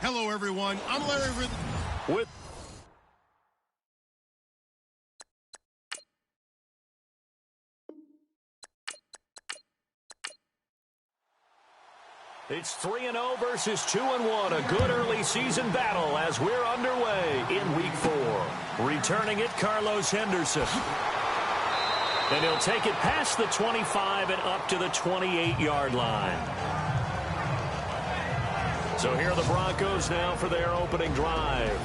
Hello, everyone. I'm Larry With It's 3-0 versus 2-1. A good early season battle as we're underway in Week 4. Returning it, Carlos Henderson. And he'll take it past the 25 and up to the 28-yard line. So here are the Broncos now for their opening drive.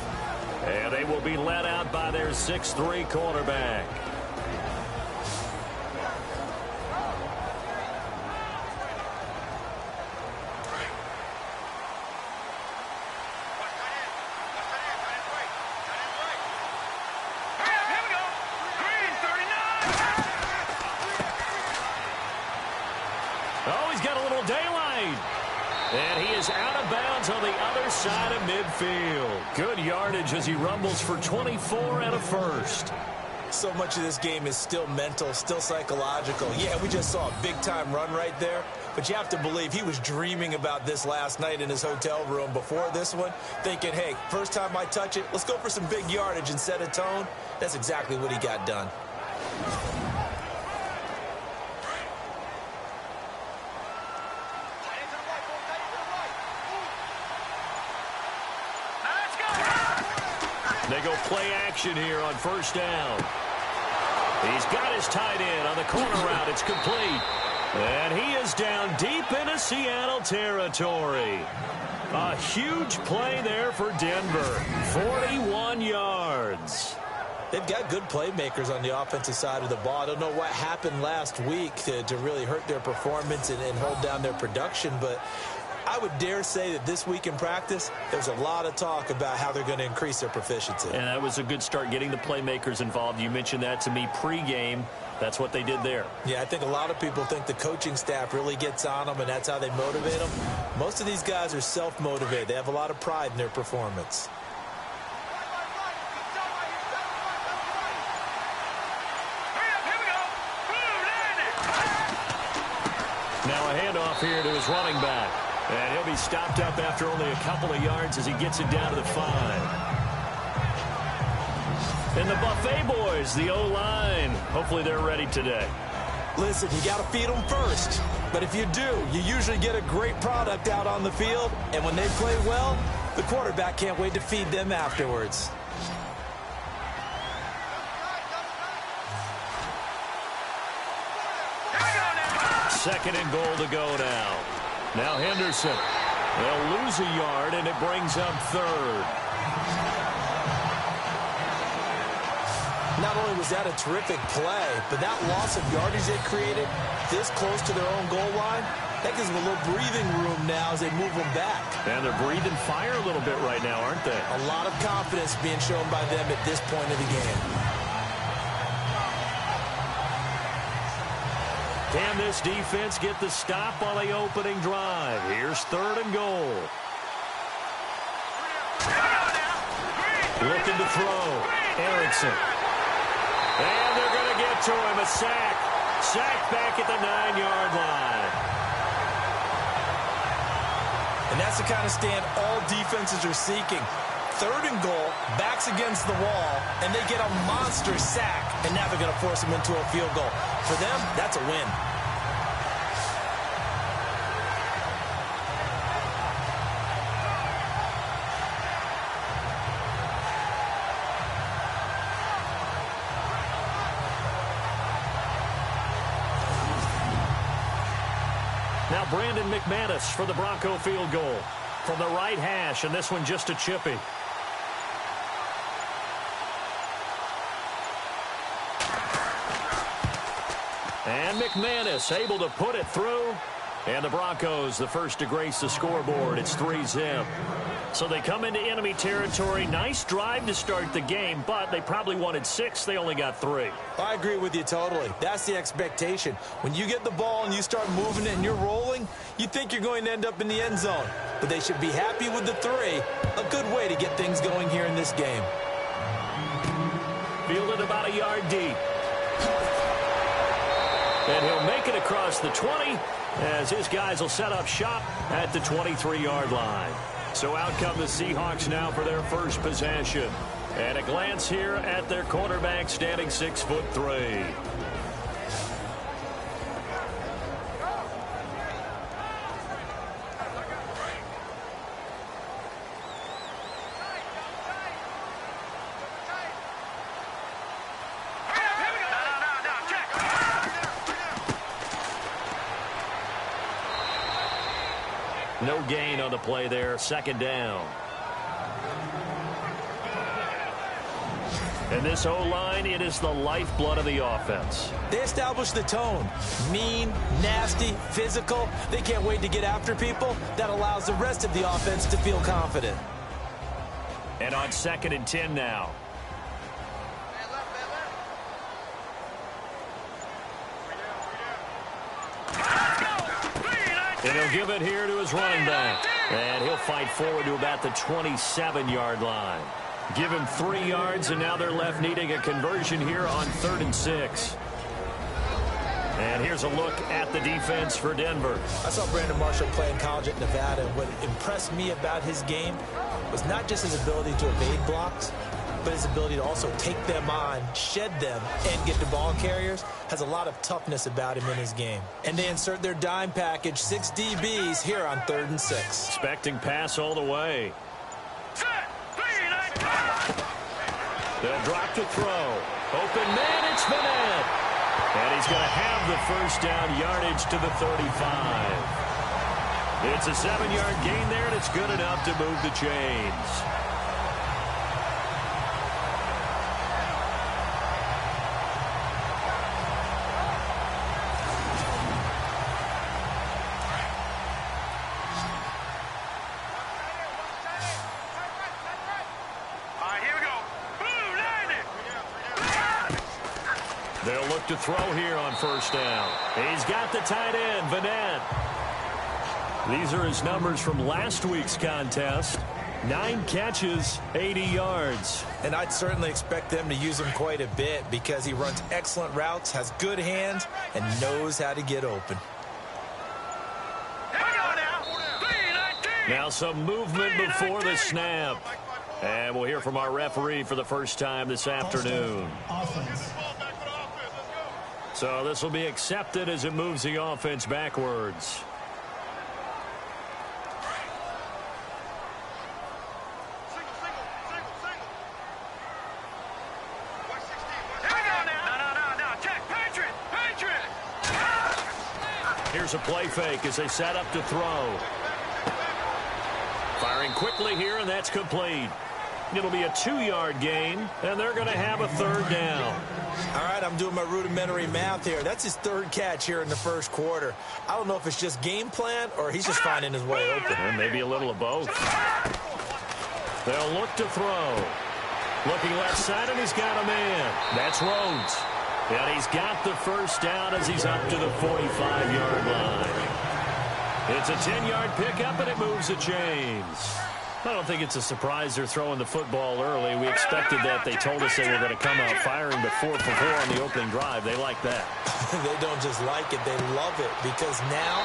And they will be led out by their 6'3" quarterback. Oh, he's got a little daylight. And he is out of bounds on the other side of midfield. Good yardage as he rumbles for 24 and a first. So much of this game is still mental, still psychological. Yeah, we just saw a big-time run right there. But you have to believe he was dreaming about this last night in his hotel room before this one, thinking, hey, first time I touch it, let's go for some big yardage and set a tone. That's exactly what he got done. They go play action here on first down. He's got his tight end on the corner route. It's complete. And he is down deep into Seattle territory. A huge play there for Denver. 41 yards. They've got good playmakers on the offensive side of the ball. I don't know what happened last week to really hurt their performance and hold down their production, but I would dare say that this week in practice, there's a lot of talk about how they're going to increase their proficiency. And that was a good start, getting the playmakers involved. You mentioned that to me pregame. That's what they did there. Yeah, I think a lot of people think the coaching staff really gets on them, and that's how they motivate them. Most of these guys are self-motivated. They have a lot of pride in their performance. Now a handoff here to his running back. And he'll be stopped up after only a couple of yards as he gets it down to the 5. And the Buffet boys, the O-line, hopefully they're ready today. Listen, you got to feed them first. But if you do, you usually get a great product out on the field. And when they play well, the quarterback can't wait to feed them afterwards. Second and goal to go now. Now Henderson. They'll lose a yard, and it brings up third. Not only was that a terrific play, but that loss of yardage they created this close to their own goal line, that gives them a little breathing room now as they move them back. And they're breathing fire a little bit right now, aren't they? A lot of confidence being shown by them at this point of the game. Can this defense get the stop on the opening drive? Here's third and goal. Looking to throw. Erickson. And they're going to get to him. A sack. Sack back at the 9-yard line. And that's the kind of stand all defenses are seeking. Third and goal, backs against the wall, and they get a monster sack, and now they're going to force them into a field goal. For them, that's a win. Now Brandon McManus for the Bronco field goal from the right hash, and this one just a chippy. And McManus able to put it through. And the Broncos, the first to grace the scoreboard. It's 3-zip. So they come into enemy territory. Nice drive to start the game, but they probably wanted 6. They only got 3. I agree with you totally. That's the expectation. When you get the ball and you start moving it and you're rolling, you think you're going to end up in the end zone. But they should be happy with the 3. A good way to get things going here in this game. Fielded about a yard deep. And he'll make it across the 20 as his guys will set up shop at the 23-yard line. So out come the Seahawks now for their first possession. And a glance here at their quarterback, standing 6'3". No gain on the play there, second down. And this O-line, it is the lifeblood of the offense. They establish the tone. Mean, nasty, physical. They can't wait to get after people. That allows the rest of the offense to feel confident. And on 2nd and 10 now. And he'll give it here to his running back. And he'll fight forward to about the 27-yard line. Give him 3 yards, and now they're left needing a conversion here on 3rd and 6. And here's a look at the defense for Denver. I saw Brandon Marshall play in college at Nevada. What impressed me about his game was not just his ability to evade blocks, but his ability to also take them on, shed them, and get to ball carriers. Has a lot of toughness about him in his game. And they insert their dime package, 6 DBs here on 3rd and 6. Expecting pass all the way. They'll drop to throw. Open man, it's Vanette. And he's going to have the first down, yardage to the 35. It's a 7-yard gain there, and it's good enough to move the chains. They'll look to throw here on 1st down. He's got the tight end, Vanette. These are his numbers from last week's contest. 9 catches, 80 yards. And I'd certainly expect them to use him quite a bit because he runs excellent routes, has good hands, and knows how to get open. Now some movement before the snap. And we'll hear from our referee for the first time this afternoon. Offense. So this will be accepted as it moves the offense backwards. Here's a play fake as they set up to throw. Firing quickly here, and that's complete. It'll be a 2-yard gain, and they're going to have a 3rd down. All right, I'm doing my rudimentary math here. That's his 3rd catch here in the 1st quarter. I don't know if it's just game plan or he's just finding his way open. And maybe a little of both. They'll look to throw. Looking left side, and he's got a man. That's Rhodes. And he's got the first down as he's up to the 45-yard line. It's a 10-yard pickup, and it moves the chains. I don't think it's a surprise they're throwing the football early. We expected that. They told us they were going to come out firing, but 4 for 4 on the opening drive. They like that. They don't just like it. They love it because now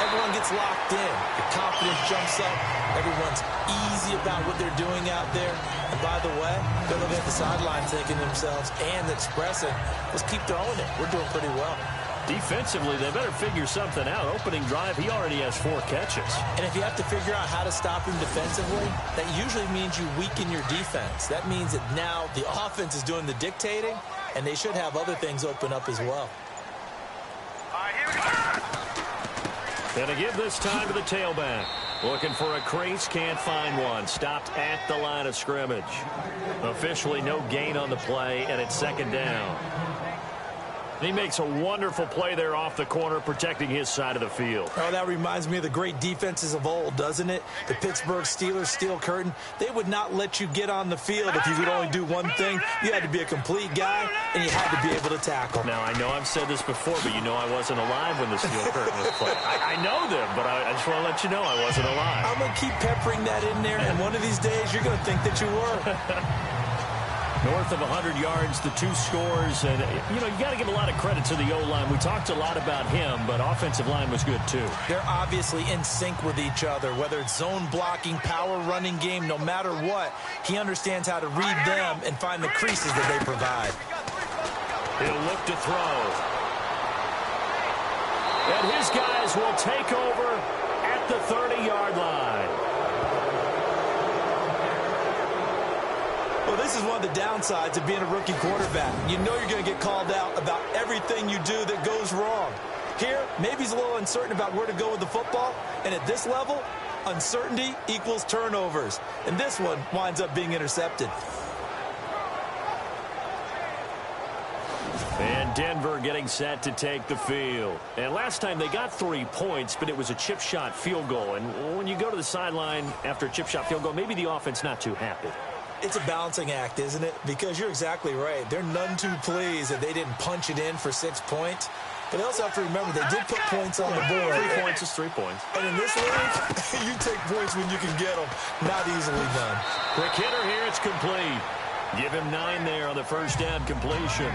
everyone gets locked in. The confidence jumps up. Everyone's easy about what they're doing out there. And by the way, they're looking at the sideline thinking to themselves and expressing, let's keep throwing it. We're doing pretty well. Defensively, they better figure something out. Opening drive, he already has 4 catches. And if you have to figure out how to stop him defensively, that usually means you weaken your defense. That means that now the offense is doing the dictating, and they should have other things open up as well. All right, here we go. And to give this time to the tailback. Looking for a crease, can't find one. Stopped at the line of scrimmage. Officially no gain on the play, and it's 2nd down. He makes a wonderful play there off the corner, protecting his side of the field. Oh, that reminds me of the great defenses of old, doesn't it? The Pittsburgh Steelers steel curtain. They would not let you get on the field if you could only do one thing. You had to be a complete guy, and you had to be able to tackle. Now, I know I've said this before, but you know I wasn't alive when the steel curtain was played. I know them, but I just want to let you know I wasn't alive. I'm going to keep peppering that in there, and one of these days you're going to think that you were. North of 100 yards, the 2 scores. And, you know, you got to give a lot of credit to the O-line. We talked a lot about him, but offensive line was good, too. They're obviously in sync with each other, whether it's zone blocking, power running game, no matter what. He understands how to read them and find the creases that they provide. He'll look to throw. And his guys will take over at the 30-yard line. Well, this is one of the downsides of being a rookie quarterback. You know you're going to get called out about everything you do that goes wrong. Here, maybe he's a little uncertain about where to go with the football. And at this level, uncertainty equals turnovers. And this one winds up being intercepted. And Denver getting set to take the field. And last time they got 3 points, but it was a chip shot field goal. And when you go to the sideline after a chip shot field goal, maybe the offense not too happy. It's a balancing act, isn't it? Because you're exactly right. They're none too pleased that they didn't punch it in for 6 points. But they also have to remember they did put points on the board. 3 points is 3 points. And in this league, you take points when you can get them. Not easily done. Quick hitter here. It's complete. Give him 9 there on the first down completion.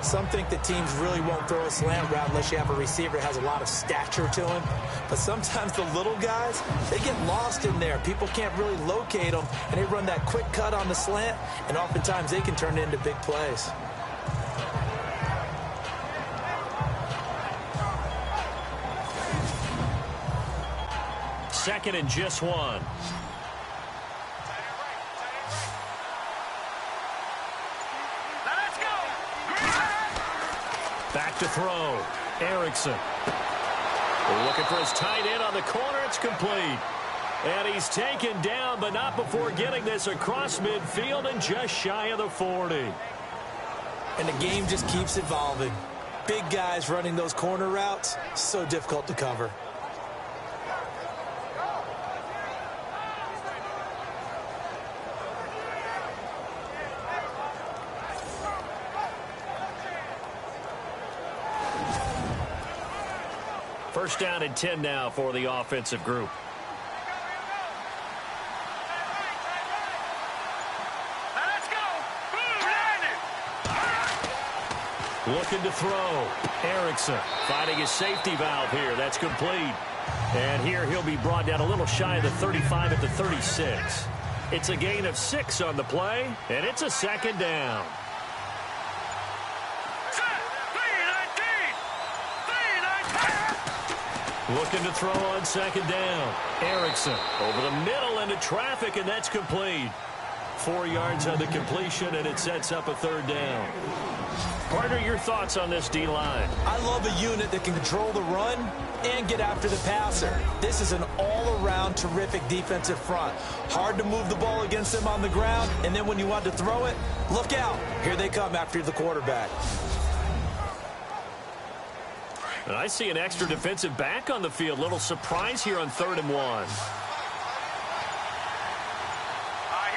Some think that teams really won't throw a slant route unless you have a receiver that has a lot of stature to him. But sometimes the little guys, they get lost in there. People can't really locate them, and they run that quick cut on the slant, and oftentimes they can turn it into big plays. Second and just 1. Back to throw. Erickson. Looking for his tight end on the corner. It's complete. And he's taken down, but not before getting this across midfield and just shy of the 40. And the game just keeps evolving. Big guys running those corner routes, so difficult to cover. First down and 10 now for the offensive group. Let's go. Looking to throw. Erickson finding his safety valve here. That's complete. And here he'll be brought down a little shy of the 35 at the 36. It's a gain of 6 on the play, and it's a second down. Looking to throw on second down. Erickson over the middle into traffic, and that's complete. 4 yards on the completion, and it sets up a third down. Partner, your thoughts on this D-line? I love a unit that can control the run and get after the passer. This is an all-around terrific defensive front. Hard to move the ball against them on the ground, and then when you want to throw it, look out. Here they come after the quarterback. And I see an extra defensive back on the field. Little surprise here on 3rd and 1. Here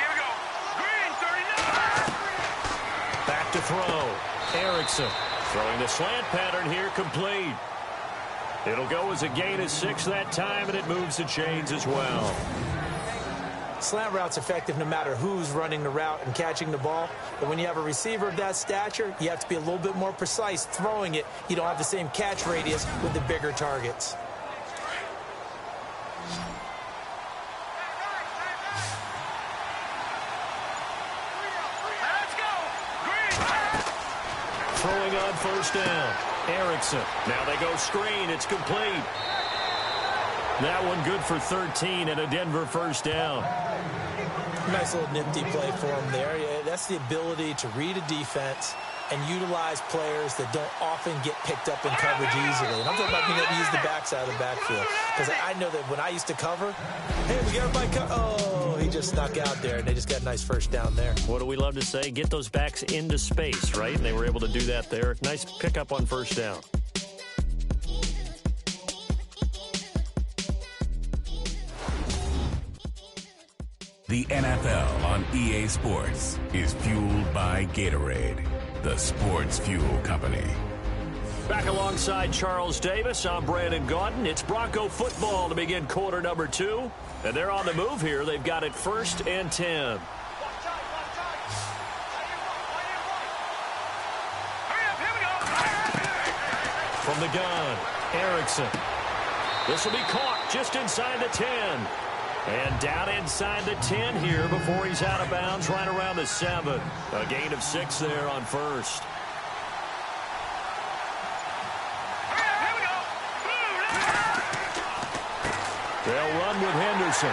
we go. Green, 39. Back to throw. Erickson throwing the slant pattern here, complete. It'll go as a gain of 6 that time, and it moves the chains as well. Slant route's effective no matter who's running the route and catching the ball. But when you have a receiver of that stature, you have to be a little bit more precise throwing it. You don't have the same catch radius with the bigger targets. Let's go. Green. Throwing on first down. Erickson. Now they go screen. It's complete. That one good for 13 and a Denver first down. Nice little nifty play for him there. Yeah, that's the ability to read a defense and utilize players that don't often get picked up in coverage easily. And I'm talking about being able to use the backside of the backfield. Because I know that when I used to cover, hey, we got everybody oh, he just snuck out there, and they just got a nice first down there. What do we love to say? Get those backs into space, right? And they were able to do that there. Nice pickup on first down. The NFL on EA Sports is fueled by Gatorade, the sports fuel company. Back alongside Charles Davis, I'm Brandon Gaudin. It's Bronco football to begin quarter number 2. And they're on the move here. They've got it 1st and 10. From the gun, Erickson. This will be caught just inside the 10. And down inside the 10 here before he's out of bounds right around the 7. A gain of 6 there on first. They'll run with Henderson.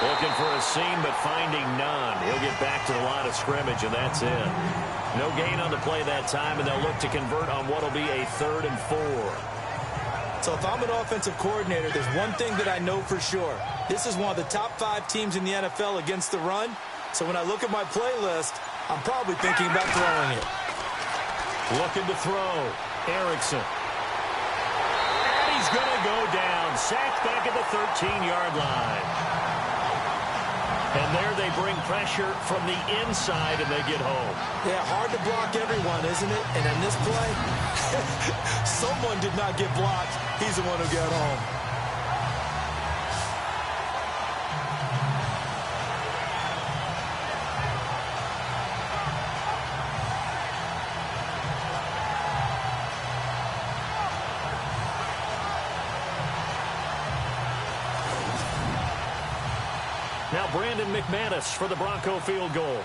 Looking for a seam, but finding none. He'll get back to the line of scrimmage, and that's it. No gain on the play that time, and they'll look to convert on what will be a 3rd and 4. So if I'm an offensive coordinator, there's one thing that I know for sure. This is one of the top 5 teams in the NFL against the run. So when I look at my playlist, I'm probably thinking about throwing it. Looking to throw. Erickson. And he's going to go down. Sacked back at the 13-yard line. And there they bring pressure from the inside, and they get home. Yeah, hard to block everyone, isn't it? And in this play, someone did not get blocked. He's the one who got home. Now Brandon McManus for the Bronco field goal.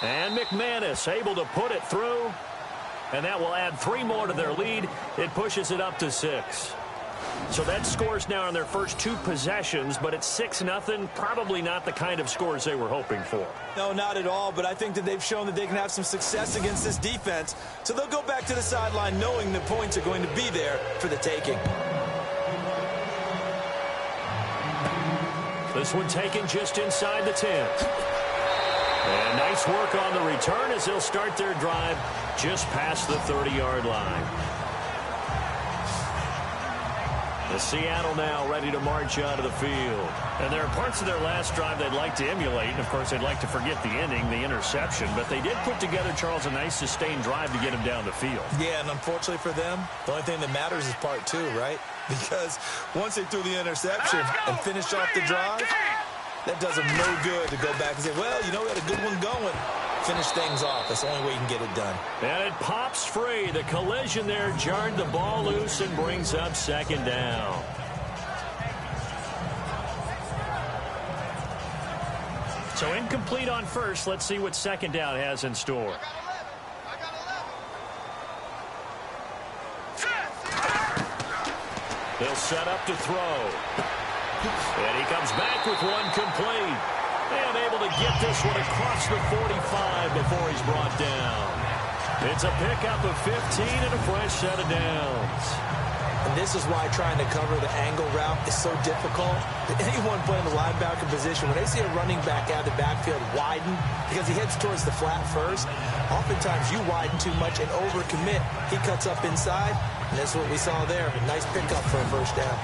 And McManus able to put it through. And that will add 3 more to their lead. It pushes it up to 6. So that scores now on their first 2 possessions, but it's 6-0. Probably not the kind of scores they were hoping for. No, not at all, but I think that they've shown that they can have some success against this defense. So they'll go back to the sideline knowing the points are going to be there for the taking. This one taken just inside the 10. And nice work on the return as they'll start their drive just past the 30-yard line. The Seattle now ready to march out of the field. And there are parts of their last drive they'd like to emulate. And, of course, they'd like to forget the ending, the interception. But they did put together, Charles, a nice sustained drive to get him down the field. Yeah, and unfortunately for them, the only thing that matters is part 2, right? Because once they threw the interception and finished off the drive, that does them no good to go back and say, well, you know, we had a good one going. Finish things off. That's the only way you can get it done. And it pops free. The collision there jarred the ball loose and brings up 2nd down. So incomplete on first. Let's see what 2nd down has in store. They'll set up to throw. And he comes back with one complete. And able to get this one across the 45 before he's brought down. It's a pickup of 15 and a fresh set of downs. And this is why trying to cover the angle route is so difficult. Anyone playing the linebacker position, when they see a running back out of the backfield widen, because he heads towards the flat first, oftentimes you widen too much and overcommit. He cuts up inside, and that's what we saw there. A nice pickup for a first down.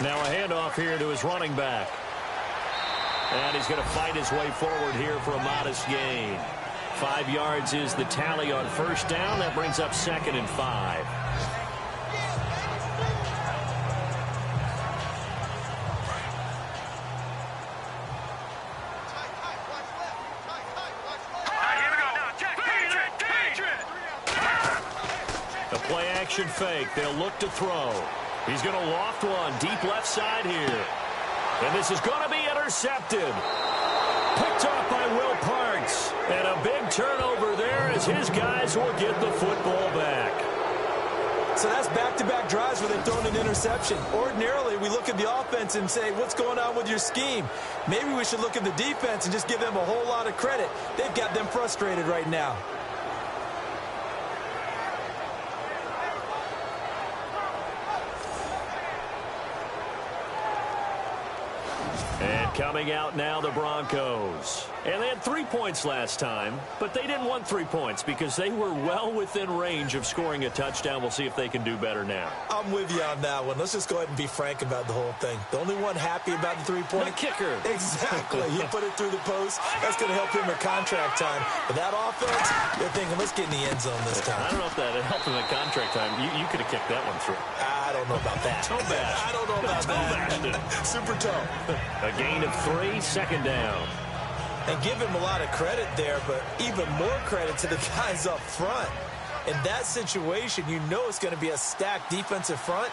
Now a handoff here to his running back. And he's going to fight his way forward here for a modest gain. 5 yards is the tally on first down. That brings up 2nd and 5. The play action fake. They'll look to throw. He's going to loft one deep left side here. And this is going to be intercepted. Picked off by Will Parks. And a big turnover there as his guys will get the football back. So that's back-to-back drives where they've thrown an interception. Ordinarily, we look at the offense and say, what's going on with your scheme? Maybe we should look at the defense and just give them a whole lot of credit. They've got them frustrated right now. And coming out now, the Broncos. And they had 3 points last time, but they didn't want 3 points because they were well within range of scoring a touchdown. We'll see if they can do better now. I'm with you on that one. Let's just go ahead and be frank about the whole thing. The only one happy about the 3-point? The kicker. Exactly. He put it through the post. That's going to help him at contract time. But that offense, they're thinking, let's get in the end zone this time. I don't know if that helped him at contract time. You could have kicked that one through. I don't know about that. Toe bash. I don't know about that. Super toe. A gain of 3, second down. And give him a lot of credit there, but even more credit to the guys up front. In that situation, you know it's going to be a stacked defensive front.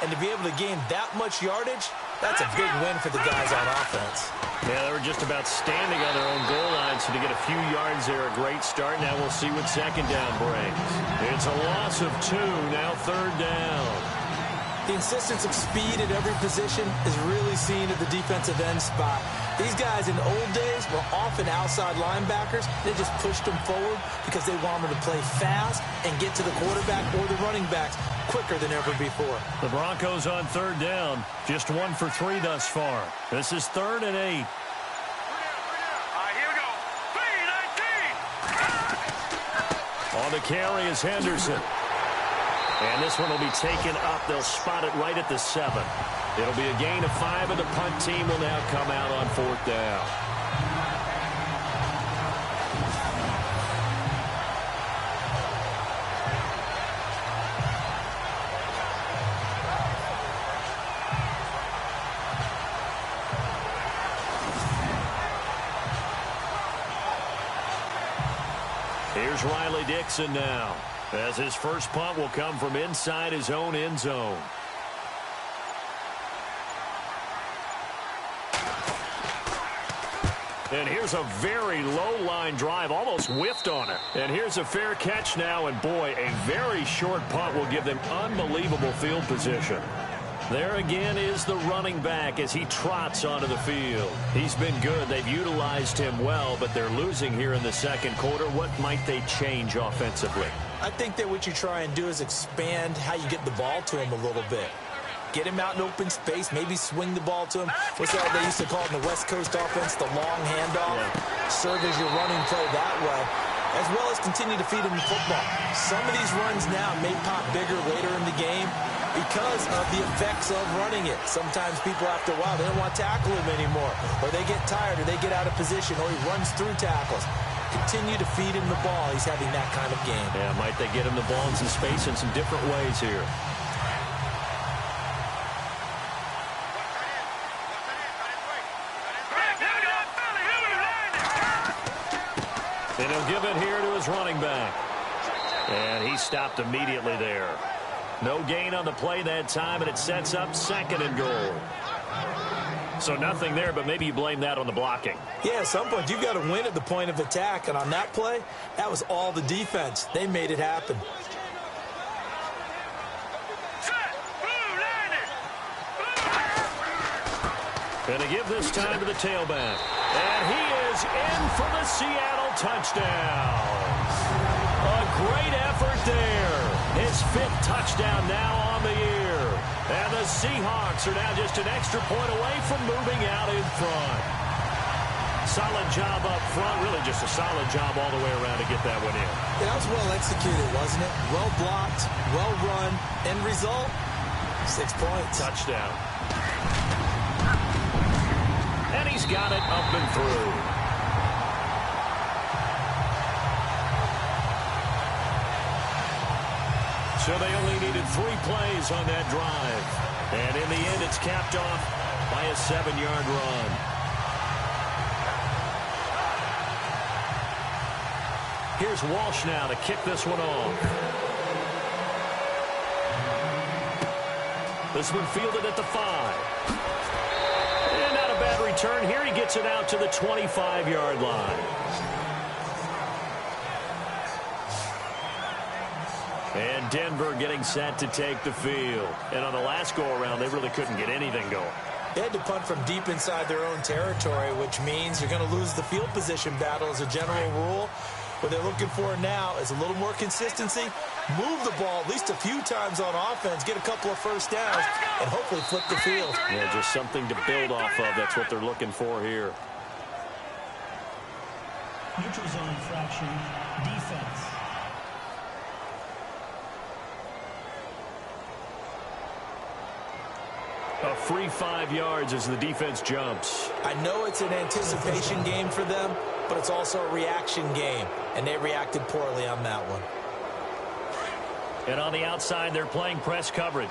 And to be able to gain that much yardage, that's a big win for the guys on offense. Yeah, they were just about standing on their own goal line, so to get a few yards there, a great start. Now we'll see what second down brings. It's a loss of 2, now third down. The insistence of speed at every position is really seen at the defensive end spot. These guys in the old days were often outside linebackers. They just pushed them forward because they wanted to play fast and get to the quarterback or the running backs quicker than ever before. The Broncos on third down, just 1 for 3 thus far. This is 3rd and 8. Here we go. 3-19. On the carry is Henderson. And this one will be taken up. They'll spot it right at the 7. It'll be a gain of 5, and the punt team will now come out on 4th down. Here's Riley Dixon now, as his first punt will come from inside his own end zone. And here's a very low line drive, almost whiffed on it. And here's a fair catch now, and boy, a very short punt will give them unbelievable field position. There again is the running back as he trots onto the field. He's been good. They've utilized him well, but they're losing here in the second quarter. What might they change offensively? I think that what you try and do is expand how you get the ball to him a little bit. Get him out in open space, maybe swing the ball to him. What's that they used to call in the West Coast offense, the long handoff? Yeah. Serve as your running play that way, as well as continue to feed him the football. Some of these runs now may pop bigger later in the game because of the effects of running it. Sometimes people, after a while, they don't want to tackle him anymore, or they get tired, or they get out of position, or he runs through tackles. Continue to feed him the ball. He's having that kind of game. Yeah, might they get him the ball in some space in some different ways here. And he'll give it here to his running back. And he stopped immediately there. No gain on the play that time, and it sets up 2nd and goal. So nothing there, but maybe you blame that on the blocking. Yeah, at some point, you've got to win at the point of attack. And on that play, that was all the defense. They made it happen. Going to give this time to the tailback. And he is in for the Seattle touchdown. A great effort there. His 5th touchdown now on the year. And the Seahawks are now just an extra point away from moving out in front. Solid job up front. Really just a solid job all the way around to get that one in. Yeah, that was well executed, wasn't it? Well blocked, well run. End result, 6 points. Touchdown. And he's got it up and through. So they only needed 3 plays on that drive. And in the end, it's capped off by a 7-yard run. Here's Walsh now to kick this one off. This one fielded at the 5. And not a bad return here. He gets it out to the 25-yard line. And Denver getting set to take the field. And on the last go-around, they really couldn't get anything going. They had to punt from deep inside their own territory, which means you're going to lose the field position battle as a general rule. What they're looking for now is a little more consistency, move the ball at least a few times on offense, get a couple of first downs, and hopefully flip the field. Yeah, just something to build off of. That's what they're looking for here. Neutral zone infraction, defense. A free 5 yards as the defense jumps. I know it's an anticipation game for them, but it's also a reaction game, and they reacted poorly on that one. And on the outside, they're playing press coverage.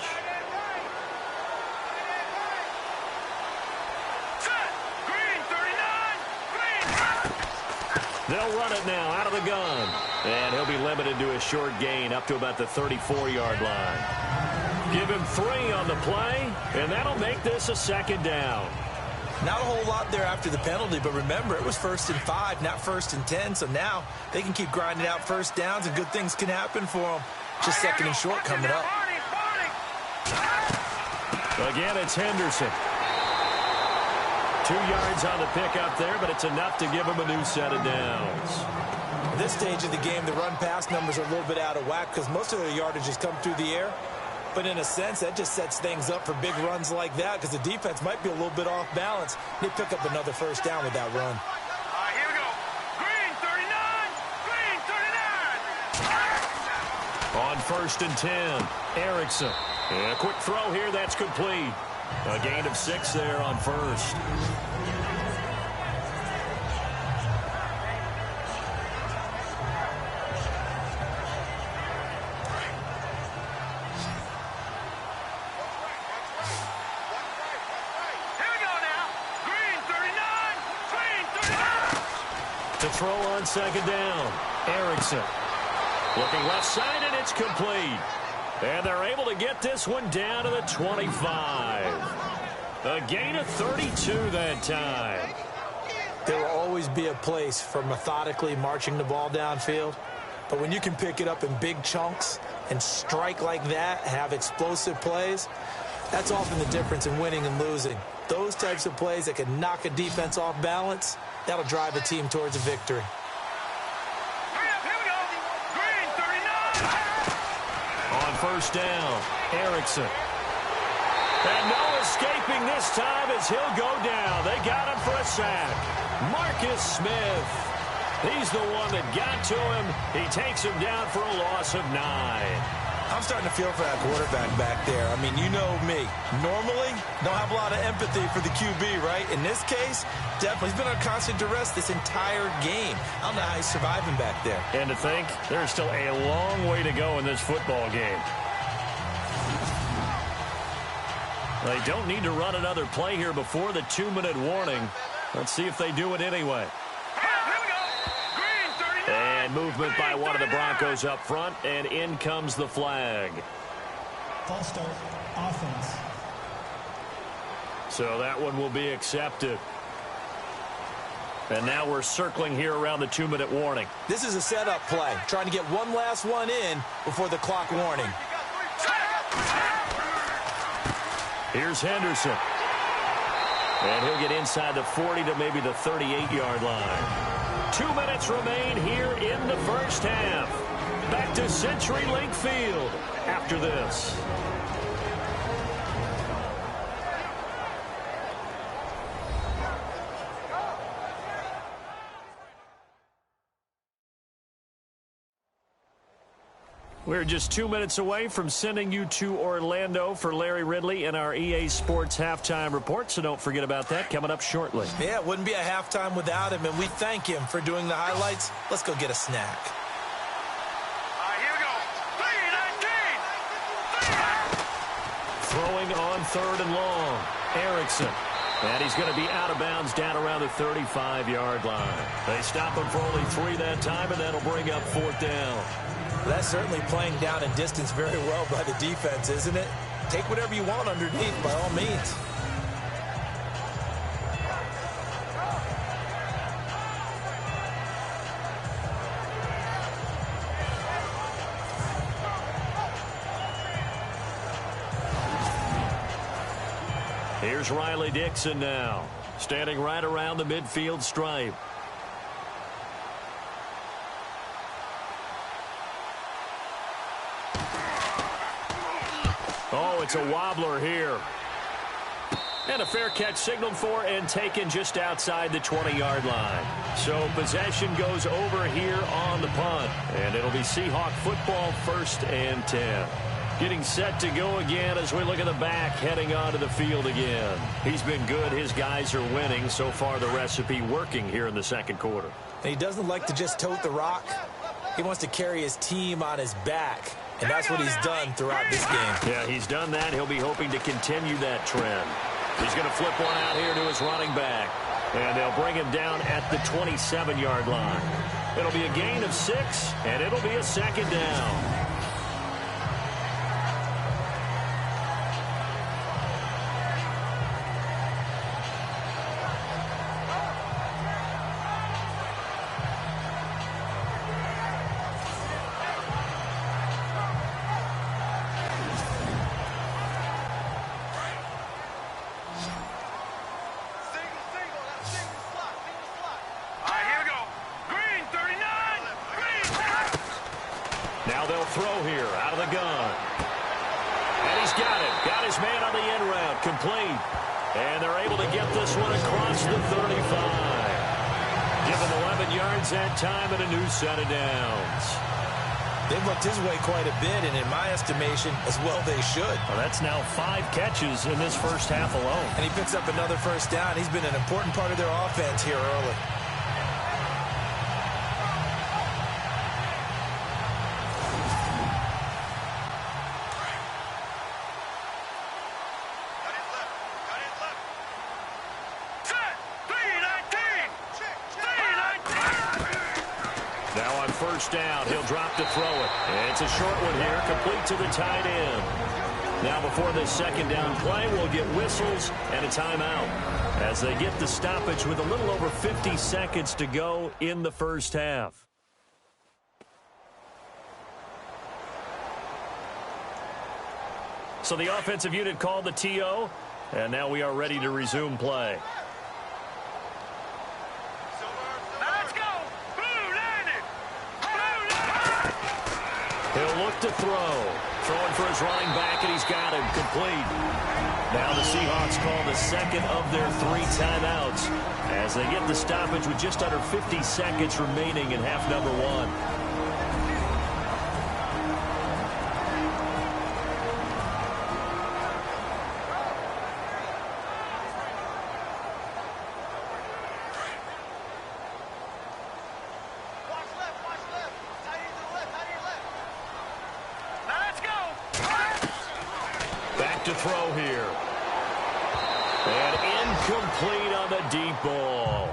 They'll run it now out of the gun. And he'll be limited to a short gain up to about the 34-yard line. Give him 3 on the play, and that'll make this a second down. Not a whole lot there after the penalty, but remember, it was 1st and 5, not 1st and 10, so now they can keep grinding out first downs, and good things can happen for them. Just 2nd and short coming up. Again, it's Henderson. 2 yards on the pickup there, but it's enough to give him a new set of downs. At this stage of the game, the run-pass numbers are a little bit out of whack because most of their yardage has come through the air. But in a sense, that just sets things up for big runs like that because the defense might be a little bit off balance. They pick up another first down with that run. Here we go. Green 39. Green 39. On 1st and 10, Erickson. And a quick throw here, that's complete. A gain of 6 there on 1st. To throw on 2nd down, Erickson. Looking left side, and it's complete. And they're able to get this one down to the 25. A gain of 32 that time. There will always be a place for methodically marching the ball downfield. But when you can pick it up in big chunks and strike like that, have explosive plays, that's often the difference in winning and losing. Those types of plays that can knock a defense off balance, that'll drive a team towards a victory. On 1st down, Erickson. And no escaping this time as he'll go down. They got him for a sack. Marcus Smith. He's the one that got to him. He takes him down for a loss of 9. I'm starting to feel for that quarterback back there. I mean, you know me. Normally, don't have a lot of empathy for the QB, right? In this case, definitely. He's been under constant duress this entire game. I don't know how he's surviving back there. And to think, there's still a long way to go in this football game. They don't need to run another play here before the 2-minute warning. Let's see if they do it anyway. And movement by one of the Broncos up front, and in comes the flag. False start, offense. So that one will be accepted. And now we're circling here around the 2-minute warning. This is a setup play, trying to get one last one in before the clock warning. Here's Henderson. And he'll get inside the 40 to maybe the 38-yard line. 2 minutes remain here in the first half. Back to CenturyLink Field after this. We're just 2 minutes away from sending you to Orlando for Larry Ridley and our EA Sports Halftime Report, so don't forget about that coming up shortly. Yeah, it wouldn't be a halftime without him, and we thank him for doing the highlights. Let's go get a snack. Here we go. 3-19. Throwing on 3rd and long, Erickson. And he's going to be out of bounds down around the 35-yard line. They stop him for only 3 that time, and that'll bring up 4th down. That's certainly playing down in distance very well by the defense, isn't it? Take whatever you want underneath, by all means. Here's Riley Dixon now, standing right around the midfield stripe. Oh, it's a wobbler here. And a fair catch signaled for and taken just outside the 20-yard line. So possession goes over here on the punt. And it'll be Seahawk football, 1st and 10. Getting set to go again as we look at the back heading onto the field again. He's been good. His guys are winning. So far the recipe working here in the second quarter. And he doesn't like to just tote the rock. He wants to carry his team on his back. And that's what he's done throughout this game. Yeah, he's done that. He'll be hoping to continue that trend. He's going to flip one out here to his running back. And they'll bring him down at the 27-yard line. It'll be a gain of 6, and it'll be a 2nd down. Now they'll throw here out of the gun. And he's got it. Got his man on the end route. Complete. And they're able to get this one across the 35. Give him 11 yards that time and a new set of downs. They've looked his way quite a bit, and in my estimation, as well they should. Well, that's now 5 catches in this first half alone. And he picks up another first down. He's been an important part of their offense here early. First down, he'll drop to throw it. And it's a short one here, complete to the tight end. Now before this second down play, we'll get whistles and a timeout as they get the stoppage with a little over 50 seconds to go in the first half. So the offensive unit called the TO, and now we are ready to resume play. He'll look to throw. Throwing for his running back, and he's got him complete. Now the Seahawks call the second of their 3 timeouts as they get the stoppage with just under 50 seconds remaining in half number 1. To throw here. And incomplete on the deep ball.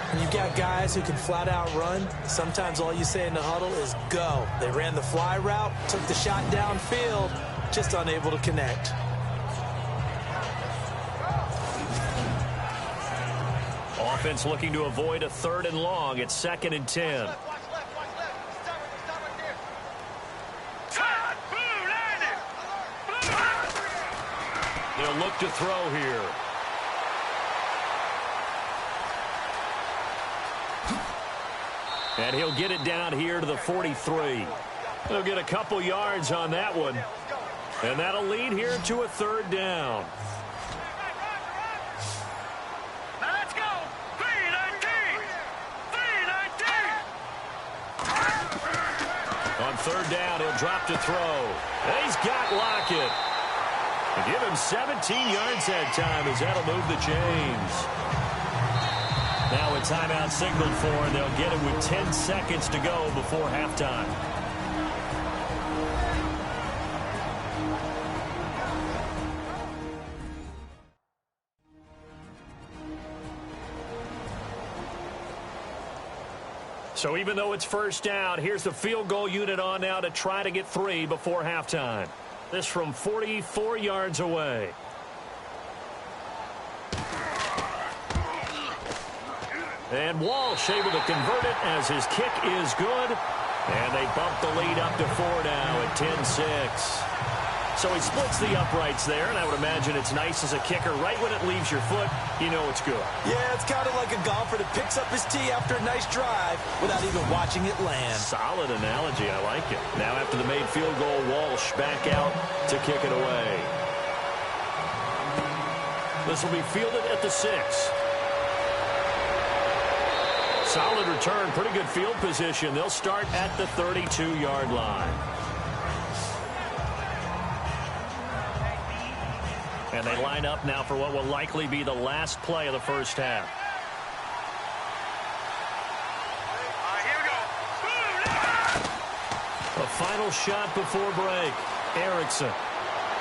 When you've got guys who can flat out run, sometimes all you say in the huddle is go. They ran the fly route, took the shot downfield, just unable to connect. Offense looking to avoid a 3rd and long. It's 2nd and 10. They'll look to throw here. And he'll get it down here to the 43. He'll get a couple yards on that one. And that'll lead here to a 3rd down. Let's go. 3-19. 3-19. On 3rd down, he'll drop to throw. And he's got Lockett. And give him 17 yards that time as that'll move the chains. Now a timeout signaled for, and they'll get it with 10 seconds to go before halftime. So even though it's first down, here's the field goal unit on now to try to get 3 before halftime. This from 44 yards away. And Walsh able to convert it as his kick is good. And they bump the lead up to 4 now at 10-6. So he splits the uprights there, and I would imagine it's nice as a kicker. Right when it leaves your foot, you know it's good. Yeah, it's kind of like a golfer that picks up his tee after a nice drive without even watching it land. Solid analogy. I like it. Now after the made field goal, Walsh back out to kick it away. This will be fielded at the 6. Solid return, pretty good field position. They'll start at the 32-yard line. And they line up now for what will likely be the last play of the first half. A final shot before break. Erickson.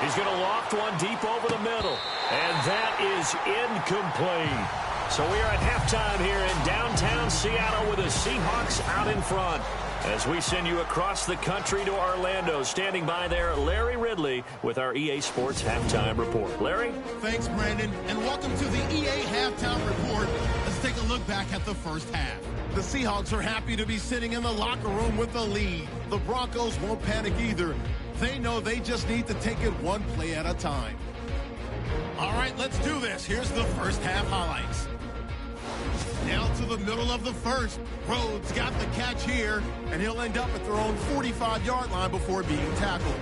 He's going to loft one deep over the middle. And that is incomplete. So we are at halftime here in downtown Seattle with the Seahawks out in front. As we send you across the country to Orlando, standing by there, Larry Ridley with our EA Sports Halftime Report. Larry? Thanks, Brandon, and welcome to the EA Halftime Report. Let's take a look back at the first half. The Seahawks are happy to be sitting in the locker room with the lead. The Broncos won't panic either. They know they just need to take it one play at a time. All right, let's do this. Here's the first half highlights. Now to the middle of the first. Rhodes got the catch here, and he'll end up at their own 45-yard line before being tackled.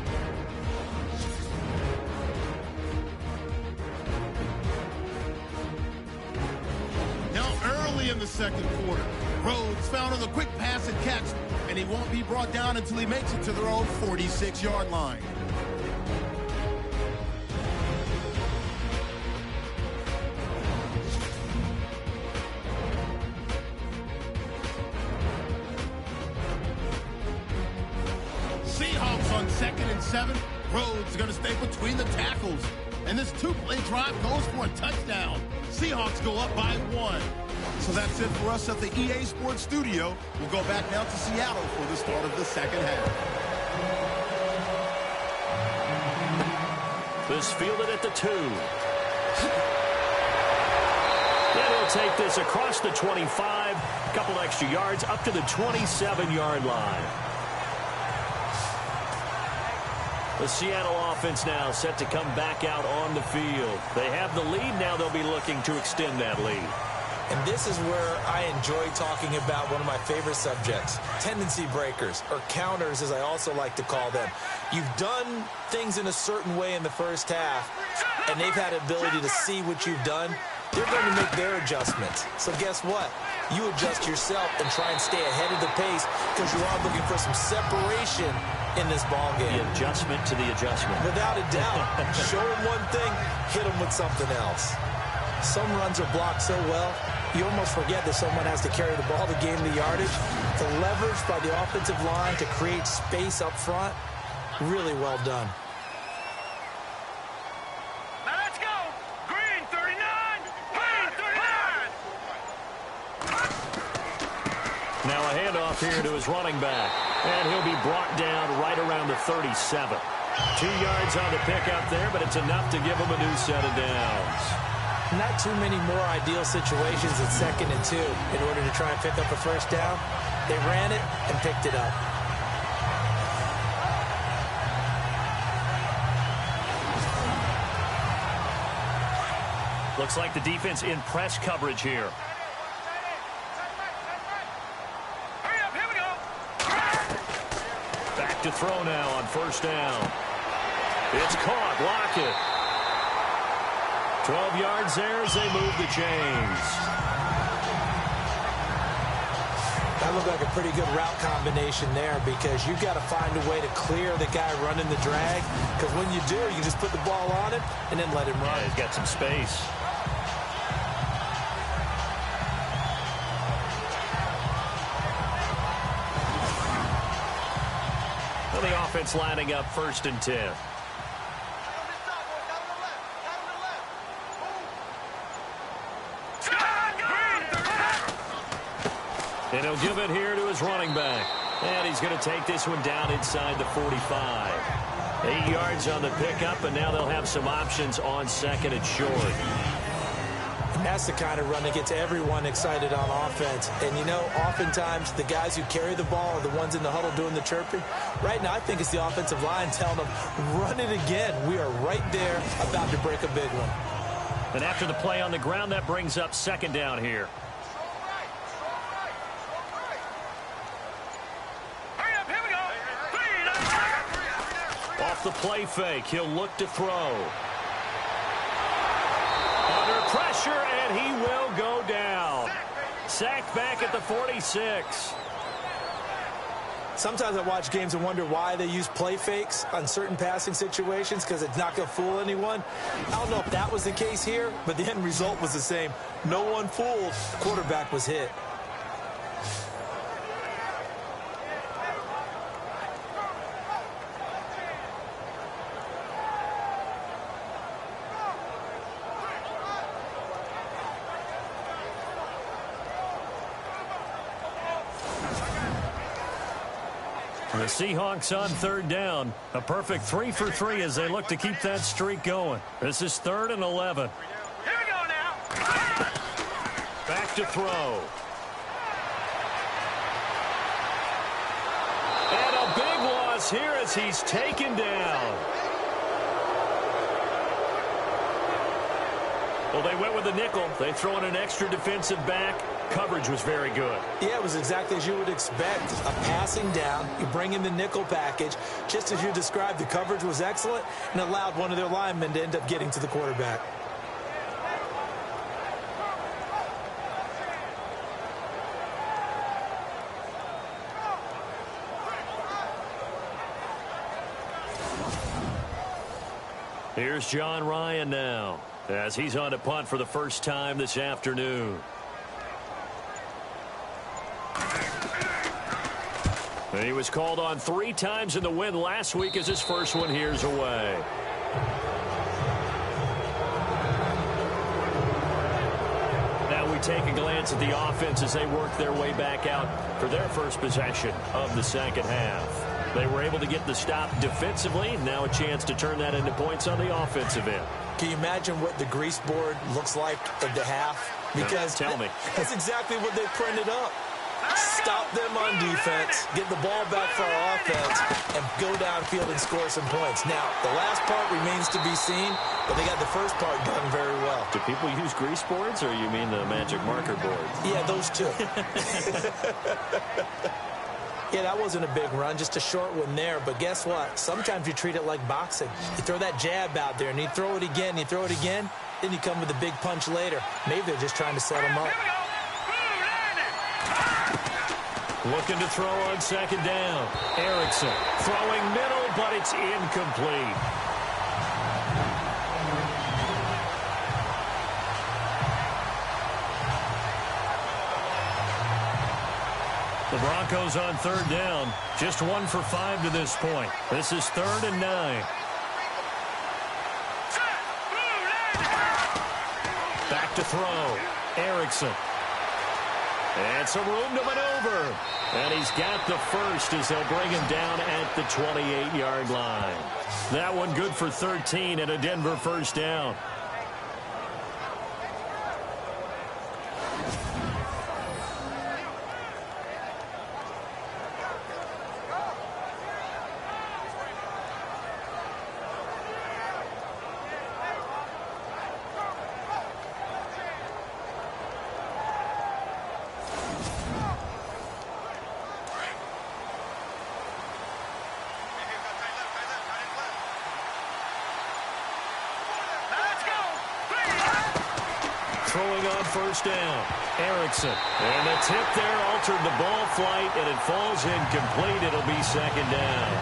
Now early in the second quarter, Rhodes found on the quick pass and catch, and he won't be brought down until he makes it to their own 46-yard line. Seahawks on 2nd and 7. Rhodes is going to stay between the tackles. And this two-play drive goes for a touchdown. Seahawks go up by 1. So that's it for us at the EA Sports Studio. We'll go back now to Seattle for the start of the second half. This fielded at the 2. Then he'll take this across the 25. A couple extra yards up to the 27-yard line. The Seattle offense now set to come back out on the field. They have the lead. Now they'll be looking to extend that lead. And this is where I enjoy talking about one of my favorite subjects, tendency breakers, or counters as I also like to call them. You've done things in a certain way in the first half, and they've had ability to see what you've done. They're going to make their adjustments. So guess what? You adjust yourself and try and stay ahead of the pace because you are looking for some separation in this ball game. The adjustment to the adjustment. Without a doubt. Show them one thing, hit them with something else. Some runs are blocked so well, you almost forget that someone has to carry the ball to gain the yardage. The leverage by the offensive line to create space up front, really well done. Now let's go. Green 39. Green 39. Now a handoff here to his running back. And he'll be brought down right around the 37. 2 yards on the pickup there, but it's enough to give him a new set of downs. Not too many more ideal situations at 2nd and 2 in order to try and pick up a first down. They ran it and picked it up. Looks like the defense in press coverage here. To throw now on first down. It's caught. Lockett. 12 yards there as they move the chains. That looked like a pretty good route combination there because you've got to find a way to clear the guy running the drag because when you do, you just put the ball on him and then let him run. Yeah, he's got some space. The offense lining up 1st and 10. And he'll give it here to his running back. And he's going to take this one down inside the 45. 8 yards on the pickup, and now they'll have some options on 2nd and short. That's the kind of run that gets everyone excited on offense. And, you know, oftentimes the guys who carry the ball are the ones in the huddle doing the chirping. Right now, I think it's the offensive line telling them, run it again. We are right there about to break a big one. And after the play on the ground, that brings up 2nd down here. Off the play fake, he'll look to throw. Sacked back at the 46. Sometimes I watch games and wonder why they use play fakes on certain passing situations, because it's not going to fool anyone. I don't know if that was the case here, but the end result was the same. No one fooled. The quarterback was hit. The Seahawks on third down. A perfect 3 for 3 as they look to keep that streak going. This is 3rd and 11. Here we go now. Back to throw. And a big loss here as he's taken down. Well, they went with a nickel. They throw in an extra defensive back. Coverage was very good. Yeah, it was exactly as you would expect. A passing down, you bring in the nickel package. Just as you described, the coverage was excellent and allowed one of their linemen to end up getting to the quarterback. Here's John Ryan now as he's on to punt for the first time this afternoon. And he was called on 3 times in the win last week as his first one here's away. Now we take a glance at the offense as they work their way back out for their first possession of the second half. They were able to get the stop defensively. Now a chance to turn that into points on the offensive end. Can you imagine what the grease board looks like at the half? Because tell me. That's exactly what they printed up. Stop them on defense, get the ball back for our offense, and go downfield and score some points. Now, the last part remains to be seen, but they got the first part done very well. Do people use grease boards, or you mean the magic marker boards? Yeah, those two. Yeah, that wasn't a big run, just a short one there. But guess what? Sometimes you treat it like boxing. You throw that jab out there, and you throw it again, you throw it again, then you come with a big punch later. Maybe they're just trying to set them up. Looking to throw on second down. Erickson throwing middle, but it's incomplete. The Broncos on third down. Just 1 for 5 to this point. This is 3rd and 9. Back to throw. Erickson. And some room to maneuver. And he's got the first as they'll bring him down at the 28-yard line. That one good for 13 and a Denver first down. Throwing on first down. Erickson. And the tip there altered the ball flight, and it falls incomplete. It'll be second down.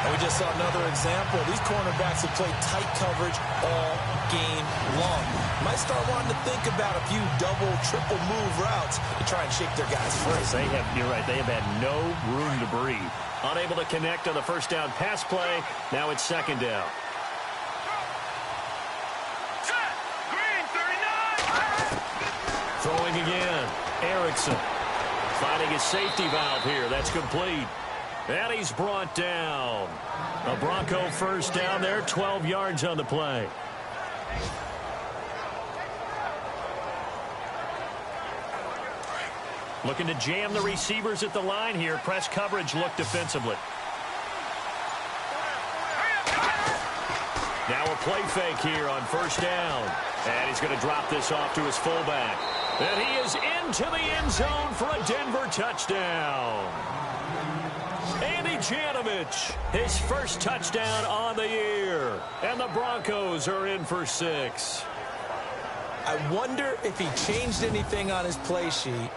And we just saw another example. These cornerbacks have played tight coverage all game long. Might start wanting to think about a few double, triple move routes to try and shake their guys free. You're right. They have had no room to breathe. Unable to connect on the first down pass play. Now it's second down. Throwing again. Erickson finding his safety valve here. That's complete. And he's brought down. A Bronco first down there. 12 yards on the play. Looking to jam the receivers at the line here. Press coverage look defensively. Now a play fake here on first down. And he's going to drop this off to his fullback. And he is into the end zone for a Denver touchdown. Andy Janovich, his first touchdown on the year. And the Broncos are in for 6. I wonder if he changed anything on his play sheet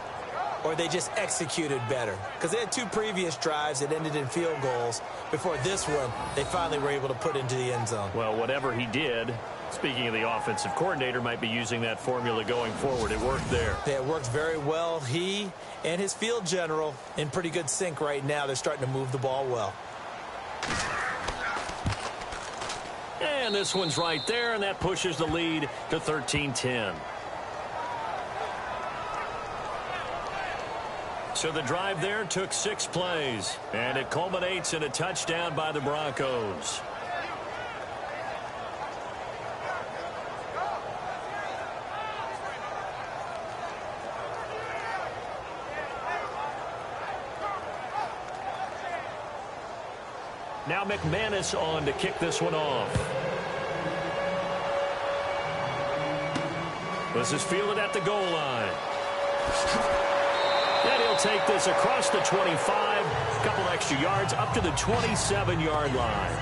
or they just executed better. Because they had 2 previous drives that ended in field goals. Before this one, they finally were able to put into the end zone. Well, whatever he did, speaking of the offensive coordinator, might be using that formula going forward. It worked there. Yeah, it worked very well. He and his field general in pretty good sync right now. They're starting to move the ball well. And this one's right there, and that pushes the lead to 13-10. So the drive there took 6 plays, and it culminates in a touchdown by the Broncos. Now McManus on to kick this one off. This is fielded at the goal line. And he'll take this across the 25, a couple extra yards, up to the 27-yard line.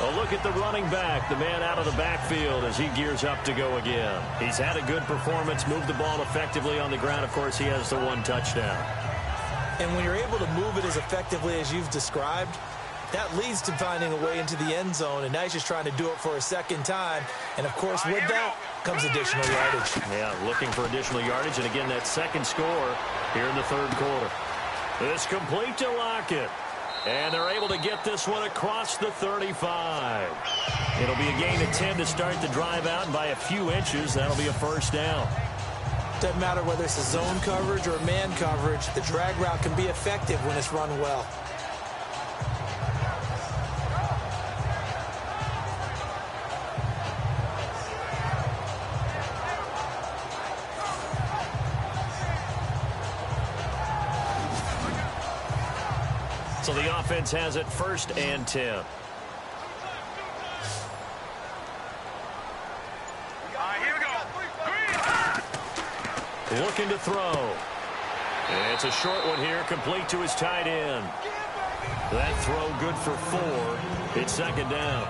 A look at the running back, the man out of the backfield as he gears up to go again. He's had a good performance, moved the ball effectively on the ground. Of course, he has the 1 touchdown. And when you're able to move it as effectively as you've described, that leads to finding a way into the end zone, and now he's just trying to do it for a second time. And, of course, with that comes additional yardage. Yeah, looking for additional yardage, and again, that second score here in the 3rd quarter. This complete to Lockett, and they're able to get this one across the 35. It'll be a gain of 10 to start the drive out, and by a few inches, that'll be a first down. Doesn't matter whether it's a zone coverage or man coverage, the drag route can be effective when it's run well. So the offense has it 1st and 10. Looking to throw. And it's a short one here, complete to his tight end. That throw good for 4. It's 2nd down.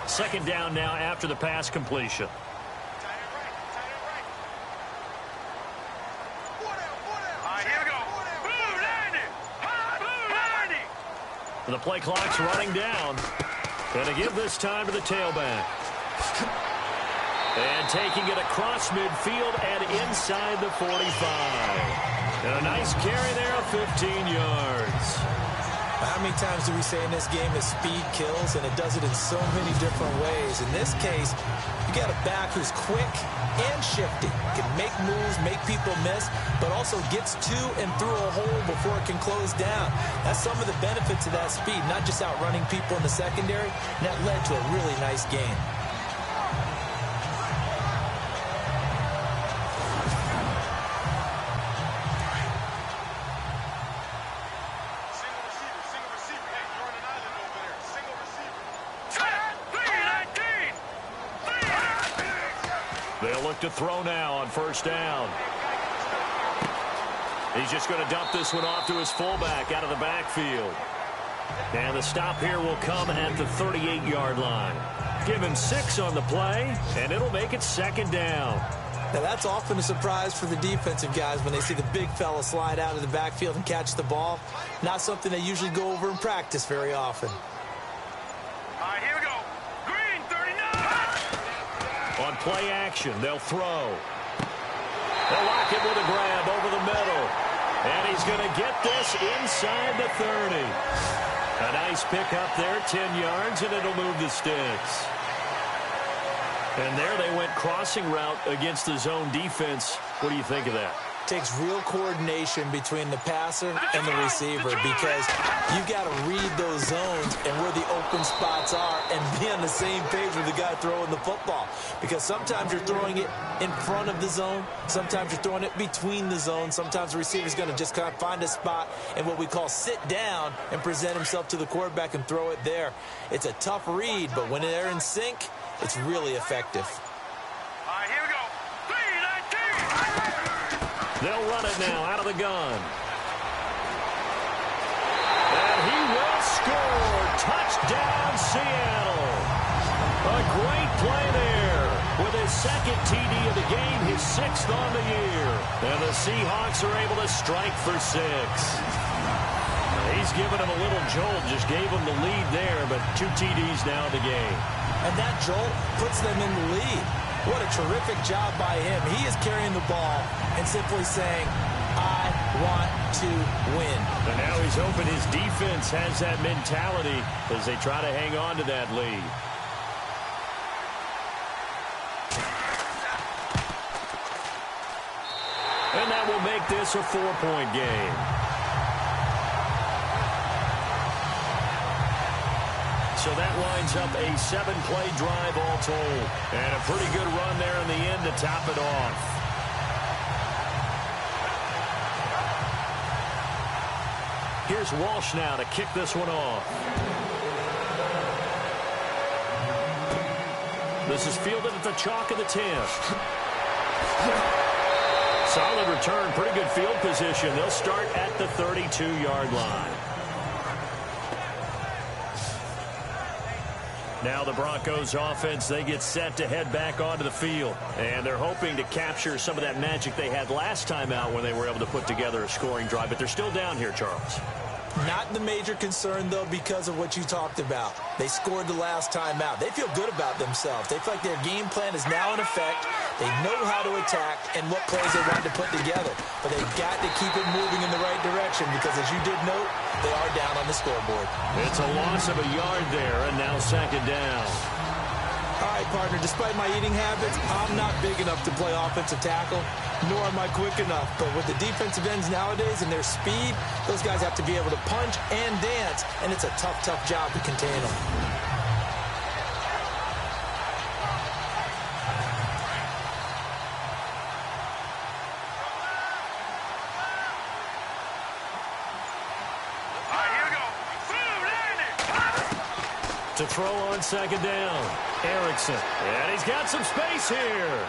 Second down now after the pass completion. The play clock's running down. Going to give this time to the tailback. And taking it across midfield and inside the 45. And a nice carry there of 15 yards. How many times do we say in this game that speed kills, and it does it in so many different ways? In this case, you got a back who's quick and shifty, can make moves, make people miss, but also gets to and through a hole before it can close down. That's some of the benefits of that speed, not just outrunning people in the secondary, and that led to a really nice game. They'll look to throw now on 1st down. He's just going to dump this one off to his fullback out of the backfield. And the stop here will come at the 38-yard line. Give him 6 on the play, and it'll make it 2nd down. Now, that's often a surprise for the defensive guys when they see the big fella slide out of the backfield and catch the ball. Not something they usually go over in practice very often. Here we go. Green, 39. On play action, they'll throw. They'll lock it with a grab over the middle. And he's going to get this inside the 30. A nice pick up there, 10 yards, and it'll move the sticks. And there they went crossing route against the zone defense. What do you think of that? Takes real coordination between the passer and the receiver, because you got to read those zones and where the open spots are and be on the same page with the guy throwing the football. Because sometimes you're throwing it in front of the zone. Sometimes you're throwing it between the zones. Sometimes the receiver's going to just kind of find a spot and what we call sit down and present himself to the quarterback and throw it there. It's a tough read, but when they're in sync, it's really effective. Here we go. 3-19. They'll run it now out of the gun. Seattle. A great play there. With his second TD of the game, his 6th on the year. And the Seahawks are able to strike for 6. He's given him a little jolt, just gave him the lead there, but 2 TDs now in the game. And that jolt puts them in the lead. What a terrific job by him. He is carrying the ball and simply saying, I want to win. And now he's hoping his defense has that mentality as they try to hang on to that lead. And that will make this a 4-point game. So that winds up a 7-play drive all told. And a pretty good run there in the end to top it off. Here's Walsh now to kick this one off. This is fielded at the chalk of the 10. Solid return, pretty good field position. They'll start at the 32-yard line. Now the Broncos offense, they get set to head back onto the field. And they're hoping to capture some of that magic they had last time out when they were able to put together a scoring drive. But they're still down here, Charles. Not the major concern, though, because of what you talked about. They scored the last time out. They feel good about themselves. They feel like their game plan is now in effect. They know how to attack and what plays they want to put together. But they've got to keep it moving in the right direction because, as you did note, they are down on the scoreboard. It's a loss of a yard there, and now 2nd down. All right, partner, despite my eating habits, I'm not big enough to play offensive tackle, nor am I quick enough. But with the defensive ends nowadays and their speed, those guys have to be able to punch and dance, and it's a tough, tough job to contain them. To throw on 2nd down, Erickson. And he's got some space here.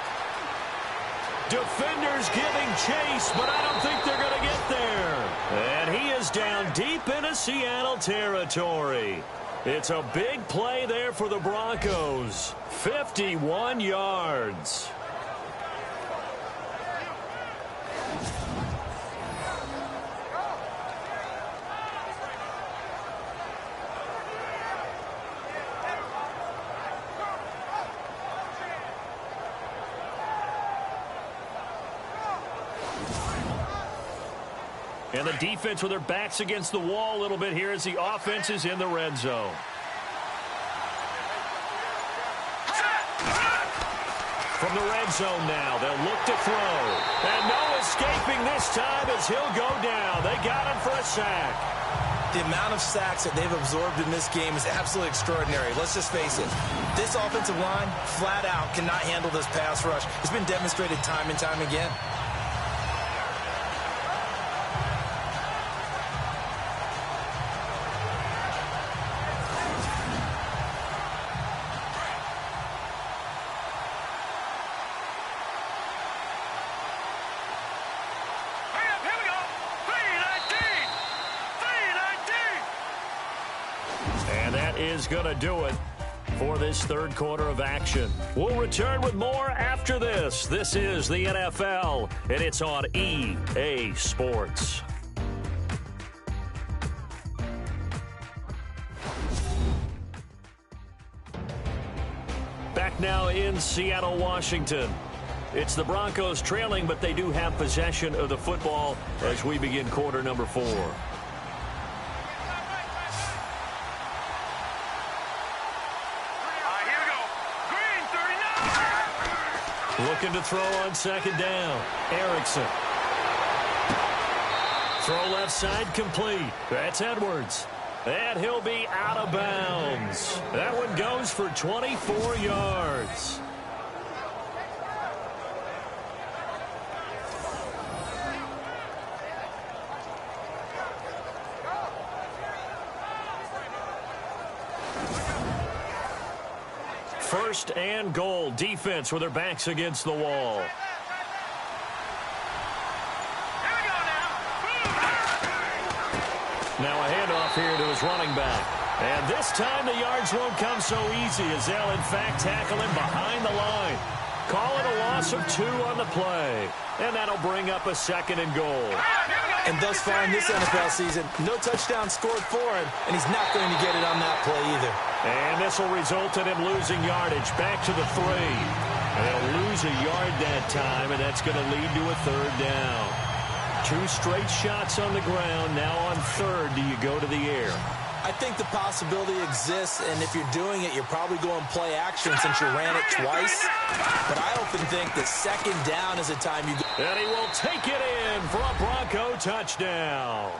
Defenders giving chase, but I don't think they're going to get there. And he is down deep into Seattle territory. It's a big play there for the Broncos. 51 yards. And the defense with their backs against the wall a little bit here as the offense is in the red zone. From the red zone now, they'll look to throw. And no escaping this time as he'll go down. They got him for a sack. The amount of sacks that they've absorbed in this game is absolutely extraordinary. Let's just face it. This offensive line, flat out, cannot handle this pass rush. It's been demonstrated time and time again. Is going to do it for this 3rd quarter of action. We'll return with more after this. This is the NFL, and it's on EA Sports. Back now in Seattle, Washington. It's the Broncos trailing, but they do have possession of the football as we begin quarter number 4. Looking to throw on 2nd down. Erickson. Throw left side complete. That's Edwards. And he'll be out of bounds. That one goes for 24 yards. First and goal. Defense with their backs against the wall. Now a handoff here to his running back. And this time the yards won't come so easy as they'll, in fact, tackle him behind the line. Call it a loss of 2 on the play. And that'll bring up a 2nd and goal. And thus far in this NFL season, no touchdown scored for him, and he's not going to get it on that play either. And this will result in him losing yardage back to the 3. And they'll lose a yard that time, and that's going to lead to a 3rd down. 2 straight shots on the ground. Now on 3rd, do you go to the air? I think the possibility exists, and if you're doing it, you're probably going play action since you ran it twice. But I often think that 2nd down is the time you go. And he will take it in for a Bronco touchdown.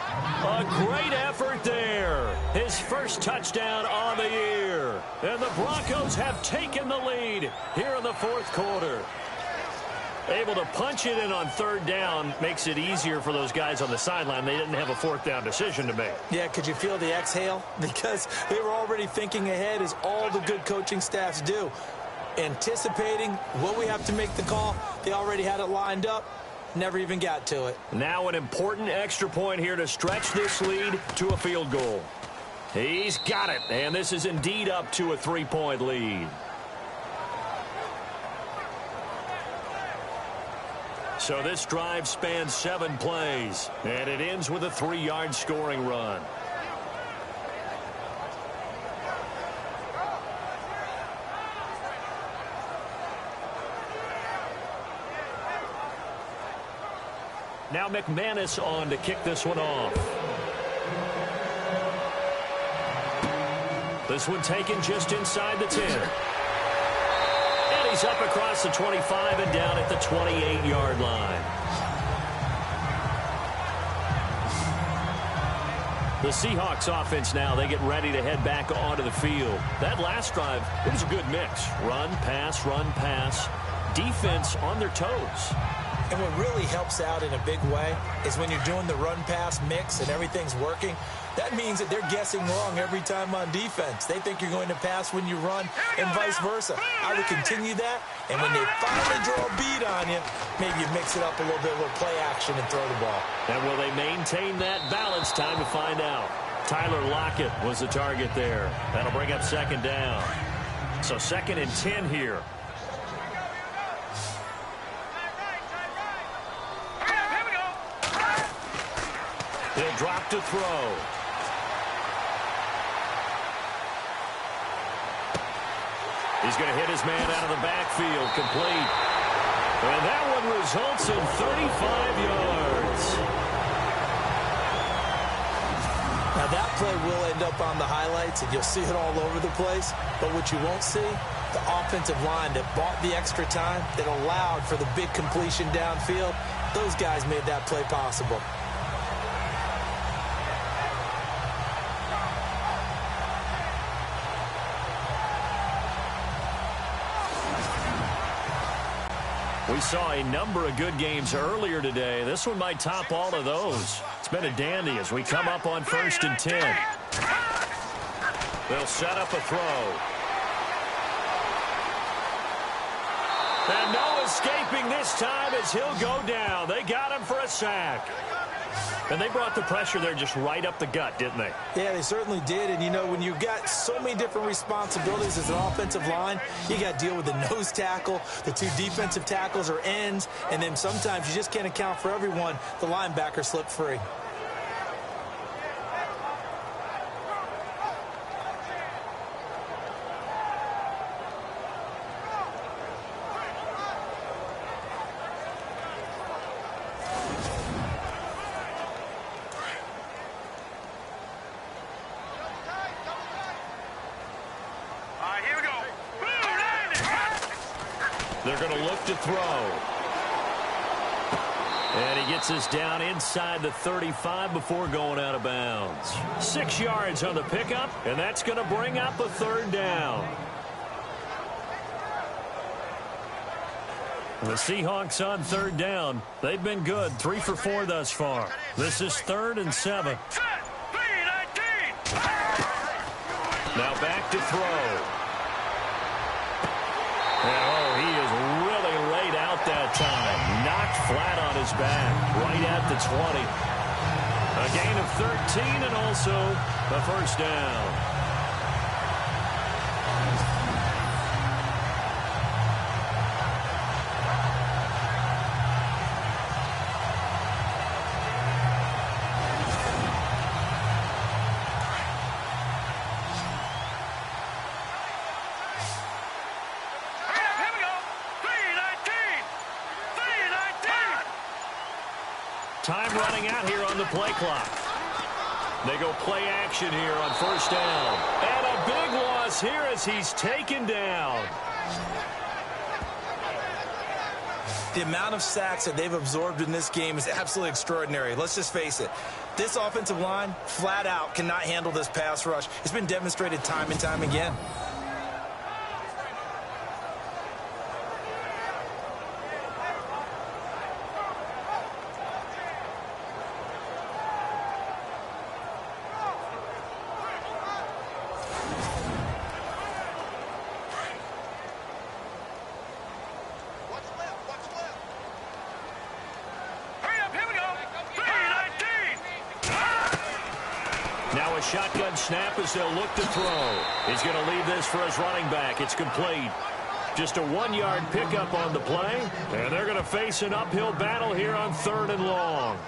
A great effort there. His first touchdown on the year. And the Broncos have taken the lead here in the 4th quarter. Able to punch it in on 3rd down makes it easier for those guys on the sideline. They didn't have a 4th down decision to make. Yeah, could you feel the exhale? Because they were already thinking ahead, as all the good coaching staffs do. Anticipating what we have to make the call. They already had it lined up. Never even got to it. Now an important extra point here to stretch this lead to a field goal. He's got it. And this is indeed up to a 3-point lead. So this drive spans 7 plays, and it ends with a 3-yard scoring run. Now McManus on to kick this one off. This one taken just inside the 10. He's up across the 25 and down at the 28-yard line. The Seahawks offense now, they get ready to head back onto the field. That last drive, it was a good mix. Run, pass, defense on their toes. And what really helps out in a big way is when you're doing the run-pass mix and everything's working, that means that they're guessing wrong every time on defense. They think you're going to pass when you run and vice versa. I would continue that, and when they finally draw a beat on you, maybe you mix it up a little bit with play action and throw the ball. And will they maintain that balance? Time to find out. Tyler Lockett was the target there. That'll bring up 2nd down. So 2nd and 10 here. He'll drop to throw. He's going to hit his man out of the backfield, complete. And that one results in 35 yards. Now that play will end up on the highlights, and you'll see it all over the place. But what you won't see, the offensive line that bought the extra time, that allowed for the big completion downfield, those guys made that play possible. We saw a number of good games earlier today. This one might top all of those. It's been a dandy as we come up on 1st and 10. They'll set up a throw. And no escaping this time as he'll go down. They got him for a sack. And they brought the pressure there just right up the gut, didn't they? Yeah, they certainly did. And, you know, when you've got so many different responsibilities as an offensive line, you got to deal with the nose tackle, the 2 defensive tackles or ends, and then sometimes you just can't account for everyone. The linebacker slipped free. They're going to look to throw. And he gets us down inside the 35 before going out of bounds. 6 yards on the pickup, and that's going to bring up a 3rd down. The Seahawks on 3rd down. They've been good, 3 for 4 thus far. This is 3rd and 7. Now back to throw. And, he is really laid out that time. Knocked flat on his back, right at the 20. A A gain of 13 and also a first down. Time running out here on the play clock. They go play action here on first down. And a big loss here as he's taken down. The amount of sacks that they've absorbed in this game is absolutely extraordinary. Let's just face it. This offensive line, flat out, cannot handle this pass rush. It's been demonstrated time and time again. Now a shotgun snap as they'll look to throw. He's going to leave this for his running back. It's complete. Just a 1-yard pickup on the play. And they're going to face an uphill battle here on 3rd and long.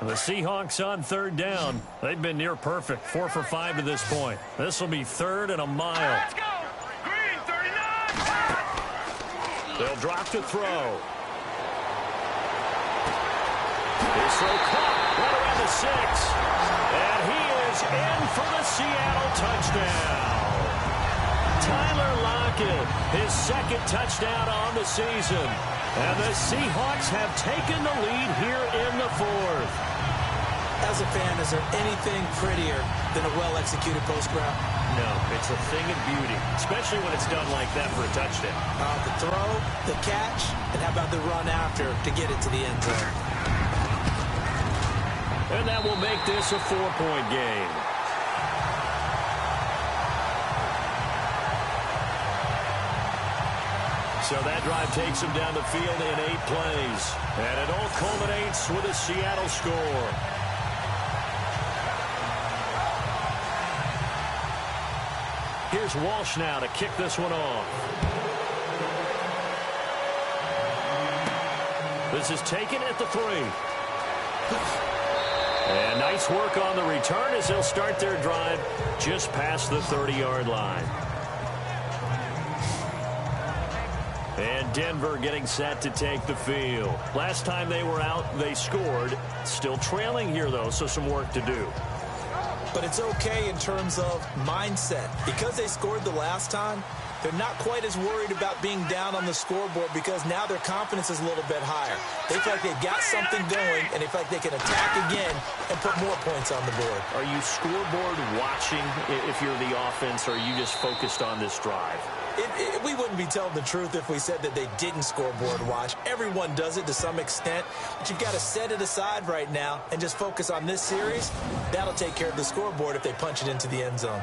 The Seahawks on 3rd down. They've been near perfect, 4 for 5 to this point. This will be 3rd and a mile. Let's go! Green 39! They'll drop to throw. His throw caught right around the 6. And he is in for the Seattle touchdown. Tyler Lockett, his 2nd touchdown on the season. And the Seahawks have taken the lead here in the 4th. As a fan, is there anything prettier than a well-executed post route? No, it's a thing of beauty, especially when it's done like that for a touchdown. The throw, the catch, and how about the run after to get it to the end zone? And that will make this a 4-point game. So that drive takes him down the field in 8 plays. And it all culminates with a Seattle score. Here's Walsh now to kick this one off. This is taken at the 3. And nice work on the return as they'll start their drive just past the 30-yard line. And Denver getting set to take the field. Last time they were out, they scored. Still trailing here, though, so some work to do. But it's okay in terms of mindset. Because they scored the last time, they're not quite as worried about being down on the scoreboard because now their confidence is a little bit higher. They feel like they've got something going, and they feel like they can attack again and put more points on the board. Are you scoreboard watching if you're the offense, or are you just focused on this drive? We wouldn't be telling the truth if we said that they didn't scoreboard watch. Everyone does it to some extent, but you've got to set it aside right now and just focus on this series. That'll take care of the scoreboard if they punch it into the end zone.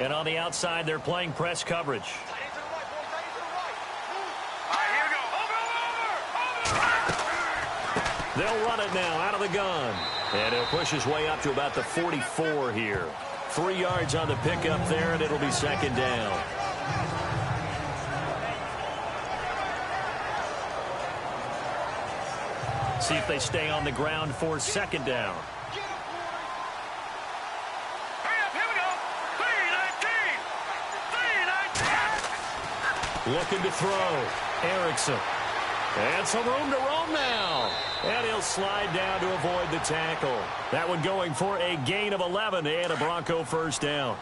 And on the outside, they're playing press coverage. They'll run it now out of the gun. And he'll push his way up to about the 44 here. 3 yards on the pickup there, and it'll be 2nd down. See if they stay on the ground for 2nd down. Looking to throw. Erickson. And some room to roam now. And he'll slide down to avoid the tackle. That one going for a gain of 11 and a Bronco first down.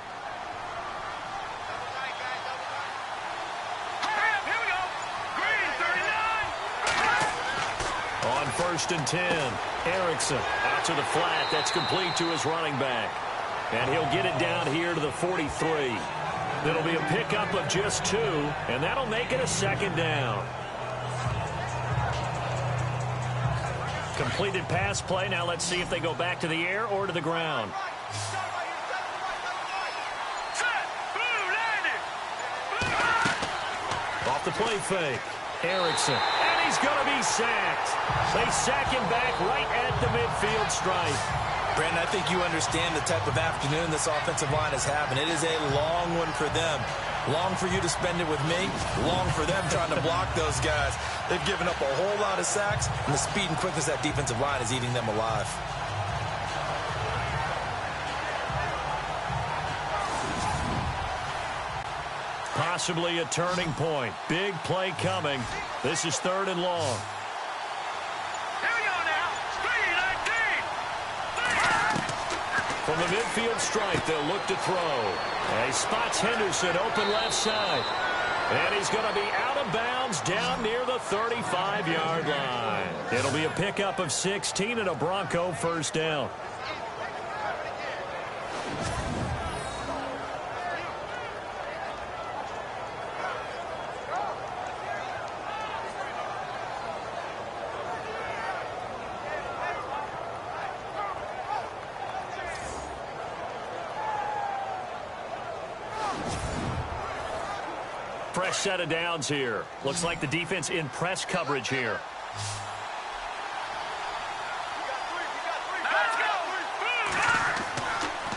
On first and 10. Erickson out to the flat. That's complete to his running back. And he'll get it down here to the 43. It'll be a pickup of just 2, and that'll make it a second down. Completed pass play. Now let's see if they go back to the air or to the ground. Off the play fake. Erickson. And he's going to be sacked. They sack him back right at the midfield stripe. Brandon, I think you understand the type of afternoon this offensive line is having. It is a long one for them. Long for you to spend it with me. Long for them trying to block those guys. They've given up a whole lot of sacks, and the speed and quickness of that defensive line is eating them alive. Possibly a turning point. Big play coming. This is 3rd and long. From the midfield stripe, they'll look to throw. And he spots Henderson open left side. And he's going to be out of bounds down near the 35-yard line. It'll be a pickup of 16 and a Bronco first down. Fresh set of downs here. Looks like the defense in press coverage here.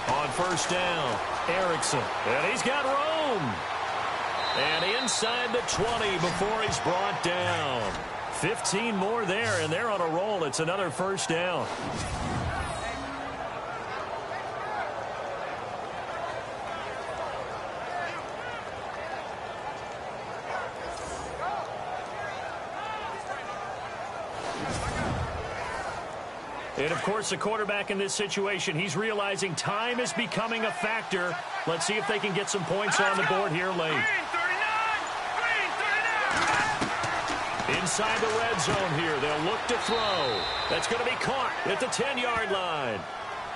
On first down, Erickson. And he's got room. And inside the 20 before he's brought down. 15 more there, and they're on a roll. It's another first down. And, of course, the quarterback in this situation, he's realizing time is becoming a factor. Let's see if they can get some points on the board here late. Inside the red zone here, they'll look to throw. That's going to be caught at the 10-yard line.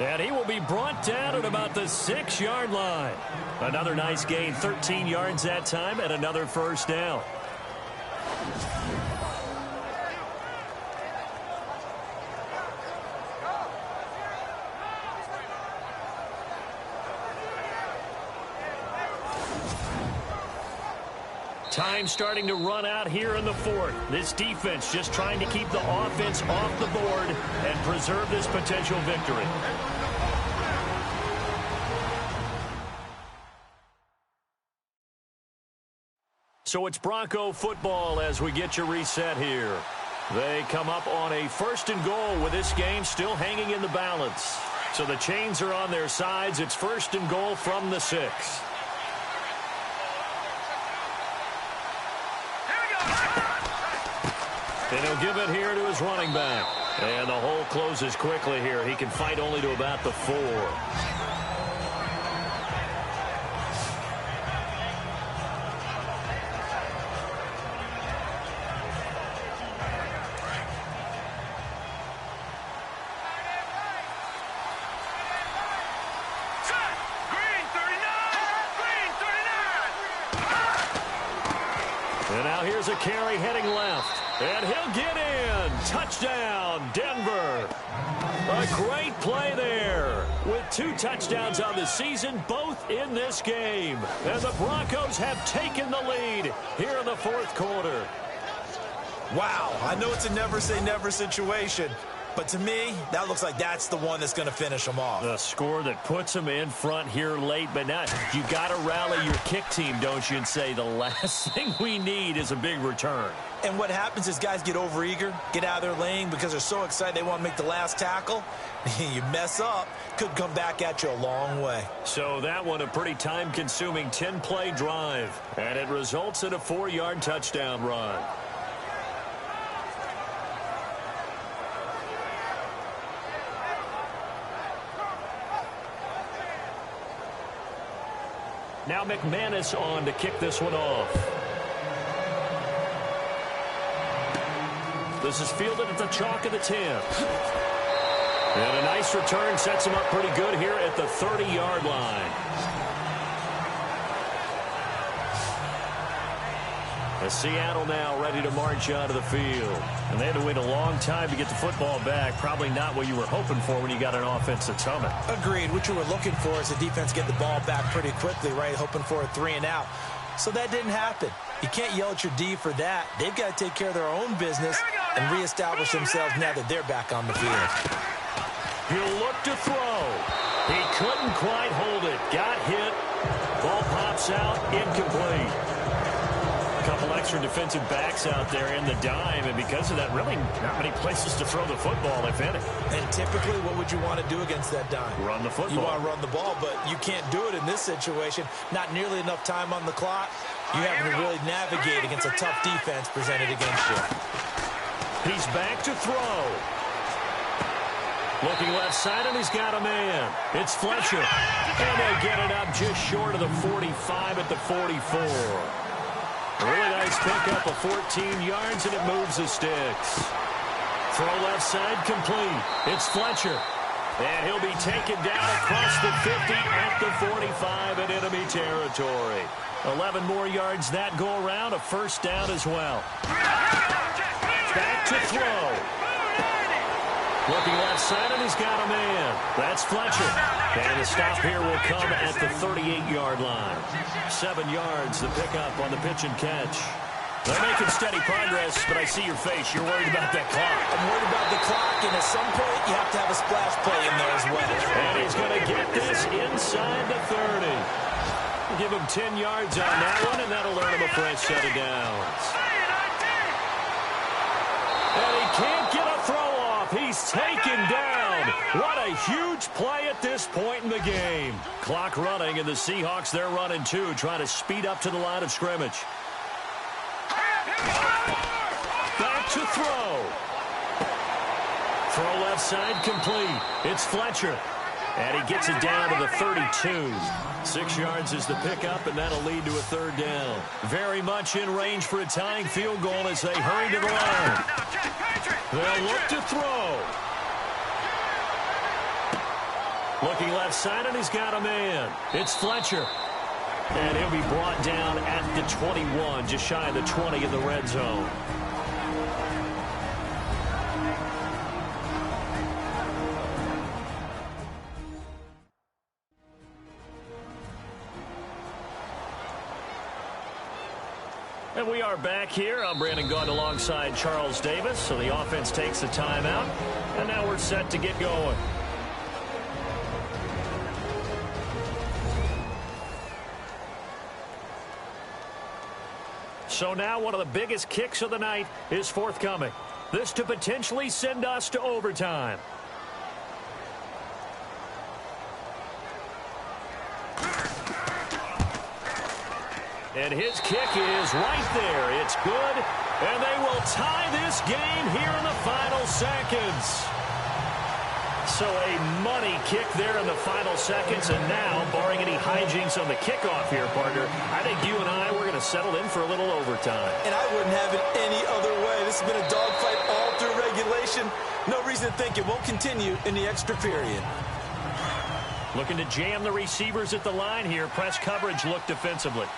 And he will be brought down at about the 6-yard line. Another nice gain, 13 yards that time, and another first down. Time starting to run out here in the 4th. This defense just trying to keep the offense off the board and preserve this potential victory. So it's Bronco football as we get you reset here. They come up on a 1st and goal with this game still hanging in the balance. So the chains are on their sides. It's 1st and goal from the 6. And he'll give it here to his running back. And the hole closes quickly here. He can fight only to about the 4. And now here's a carry heading left. And he'll get in. Touchdown, Denver. A great play there. With 2 touchdowns on the season, both in this game. And the Broncos have taken the lead here in the 4th quarter. Wow, I know it's a never-say-never situation, but to me, that looks like that's the one that's going to finish them off. The score that puts them in front here late, but now you got to rally your kick team, don't you, and say the last thing we need is a big return. And what happens is guys get overeager, get out of their lane because they're so excited they want to make the last tackle. You mess up, could come back at you a long way. So that one a pretty time-consuming 10-play drive, and it results in a 4-yard touchdown run. Now McManus on to kick this one off. This is fielded at the chalk of the 10. And a nice return sets him up pretty good here at the 30-yard line. As Seattle now ready to march out of the field. And they had to wait a long time to get the football back. Probably not what you were hoping for when you got an offense that's humming. Agreed. What you were looking for is the defense get the ball back pretty quickly, right? Hoping for a 3-and-out. So that didn't happen. You can't yell at your D for that. They've got to take care of their own business and reestablish themselves now that they're back on the field. He'll look to throw. He couldn't quite hold it. Got hit. Ball pops out. Incomplete. A couple extra defensive backs out there in the dime, and because of that, really not many places to throw the football, if any. And typically, what would you want to do against that dime? Run the football. You want to run the ball, but you can't do it in this situation. Not nearly enough time on the clock. You having to really navigate against a tough defense presented against you. He's back to throw. Looking left side, and he's got a man. It's Fletcher. And they get it up just short of the 45 at the 44. A really nice pickup of 14 yards, and it moves the sticks. Throw left side, complete. It's Fletcher. And he'll be taken down across the 50 at the 45 in enemy territory. 11 more yards that go around, a first down as well. Back to throw. Looking left side, and he's got a man. That's Fletcher. And the stop here will come at the 38-yard line. 7 yards, the pickup on the pitch and catch. They're making steady progress, but I see your face. You're worried about that clock. I'm worried about the clock, and at some point, you have to have a splash play in there as well. And he's going to get this inside the 30. Give him 10 yards on that one, and that'll earn him a fresh set of downs. And he can't get a throw off. He's taken down. What a huge play at this point in the game. Clock running, and the Seahawks, they're running too, trying to speed up to the line of scrimmage. Back to throw. Throw left side, complete. It's Fletcher. And he gets it down to the 32. 6 yards is the pickup, and that'll lead to a third down. Very much in range for a tying field goal as they hurry to the line. They'll look to throw. Looking left side, and he's got a man. It's Fletcher. And he'll be brought down at the 21, just shy of the 20 in the red zone. And we are back here. I'm Brandon Gaudin alongside Charles Davis. So the offense takes a timeout. And now we're set to get going. So now one of the biggest kicks of the night is forthcoming. This to potentially send us to overtime. And his kick is right there. It's good. And they will tie this game here in the final seconds. So a money kick there in the final seconds. And now, barring any hijinks on the kickoff here, partner, I think you and I, we're going to settle in for a little overtime. And I wouldn't have it any other way. This has been a dogfight all through regulation. No reason to think it won't continue in the extra period. Looking to jam the receivers at the line here. Press coverage look defensively.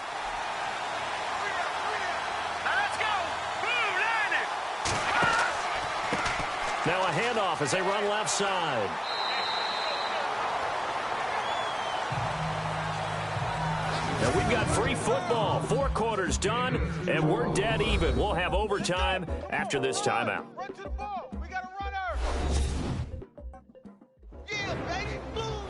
Now a handoff as they run left side. Now we've got free football. 4 quarters done, and we're dead even. We'll have overtime after this timeout. Run to the ball. We got a runner. Yeah, baby. Boom.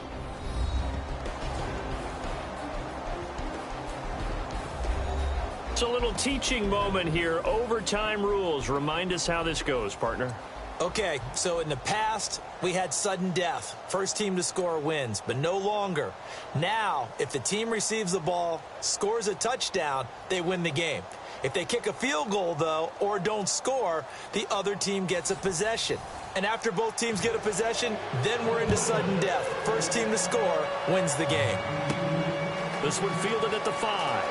It's a little teaching moment here. Overtime rules. Remind us how this goes, partner. Okay, so in the past, we had sudden death. First team to score wins, but no longer. Now, if the team receives the ball, scores a touchdown, they win the game. If they kick a field goal, though, or don't score, the other team gets a possession. And after both teams get a possession, then we're into sudden death. First team to score wins the game. This one fielded at the 5.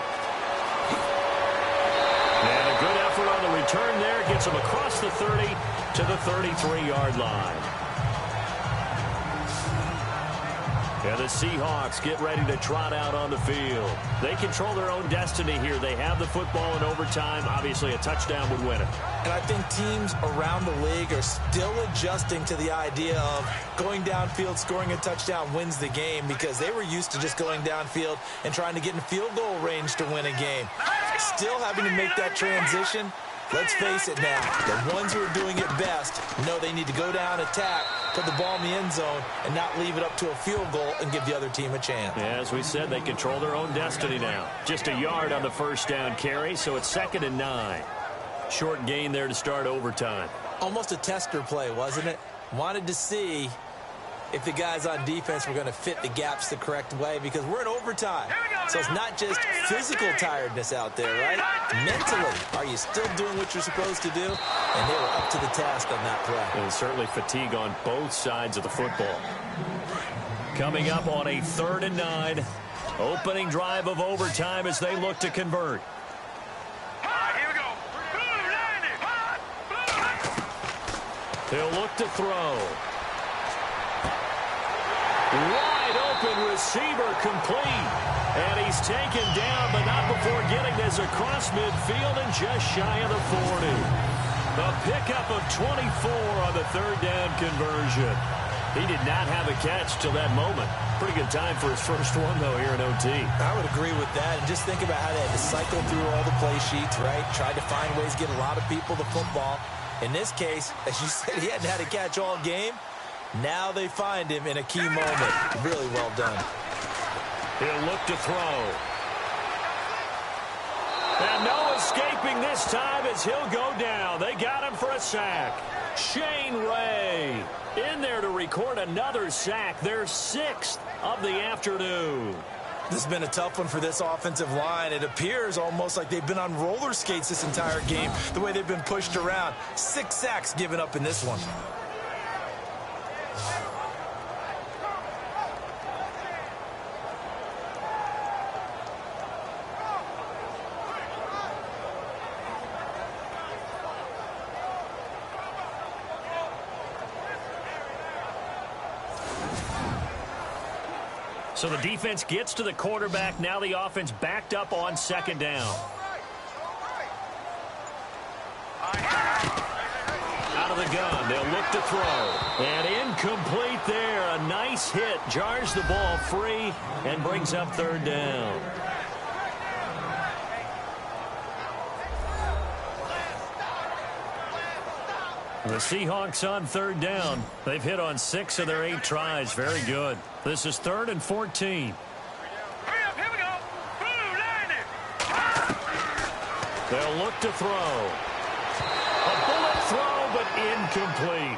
And a good effort on the return there gets him across the 30 to the 33-yard line. And the Seahawks get ready to trot out on the field. They control their own destiny here. They have the football in overtime. Obviously, a touchdown would win it. And I think teams around the league are still adjusting to the idea of going downfield, scoring a touchdown wins the game, because they were used to just going downfield and trying to get in field goal range to win a game. Still having to make that transition. Let's face it now, the ones who are doing it best know they need to go down, attack, put the ball in the end zone, and not leave it up to a field goal and give the other team a chance. Yeah, as we said, they control their own destiny now. Just a yard on the first down carry, so it's 2nd and 9. Short gain there to start overtime. Almost a tester play, wasn't it? Wanted to see if the guys on defense were going to fit the gaps the correct way, because we're in overtime. So it's not just physical tiredness out there, right? Mentally, are you still doing what you're supposed to do? And they were up to the task on that play. And certainly fatigue on both sides of the football. Coming up on a 3rd and 9. Opening drive of overtime as they look to convert. Here we go. They'll look to throw. Wide open receiver complete. And he's taken down, but not before getting this across midfield and just shy of the 40. The pickup of 24 on the 3rd down conversion. He did not have a catch till that moment. Pretty good time for his first one, though, here in OT. I would agree with that. And just think about how they had to cycle through all the play sheets, right? Tried to find ways to get a lot of people the football. In this case, as you said, he hadn't had a catch all game. Now they find him in a key moment. Really well done. He'll look to throw. And no escaping this time as he'll go down. They got him for a sack. Shane Ray in there to record another sack. Their 6th of the afternoon. This has been a tough one for this offensive line. It appears almost like they've been on roller skates this entire game, the way they've been pushed around. 6 sacks given up in this one. So the defense gets to the quarterback. Now the offense backed up on 2nd down. Out of the gun, they'll look to throw. And incomplete there. A nice hit. Jars the ball free and brings up 3rd down. The Seahawks on 3rd down. They've hit on 6 of their 8 tries. Very good. This is 3rd and 14. Here we go. They'll look to throw. A bullet throw, but incomplete.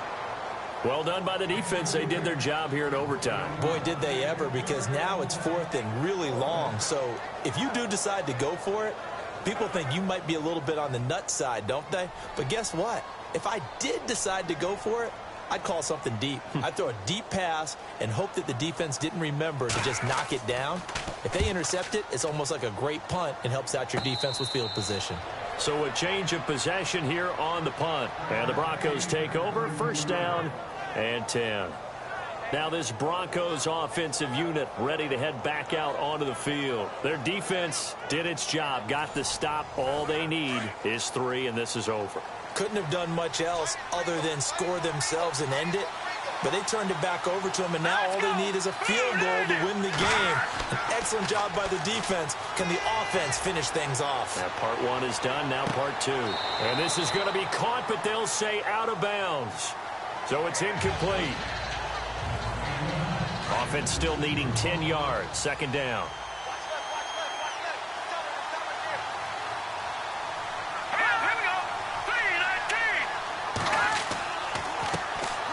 Well done by the defense. They did their job here in overtime. Boy, did they ever, because now it's 4th and really long. So if you do decide to go for it, people think you might be a little bit on the nut side, don't they? But guess what? If I did decide to go for it, I'd call something deep. I'd throw a deep pass and hope that the defense didn't remember to just knock it down. If they intercept it, it's almost like a great punt and helps out your defense with field position. So a change of possession here on the punt. And the Broncos take over. 1st down and 10. Now this Broncos offensive unit ready to head back out onto the field. Their defense did its job, got the stop. All they need is 3, and this is over. Couldn't have done much else other than score themselves and end it. But they turned it back over to them, and now all they need is a field goal to win the game. An excellent job by the defense. Can the offense finish things off? That part 1 is done, now part 2. And this is going to be caught, but they'll say out of bounds. So it's incomplete. Offense still needing 10 yards. 2nd down.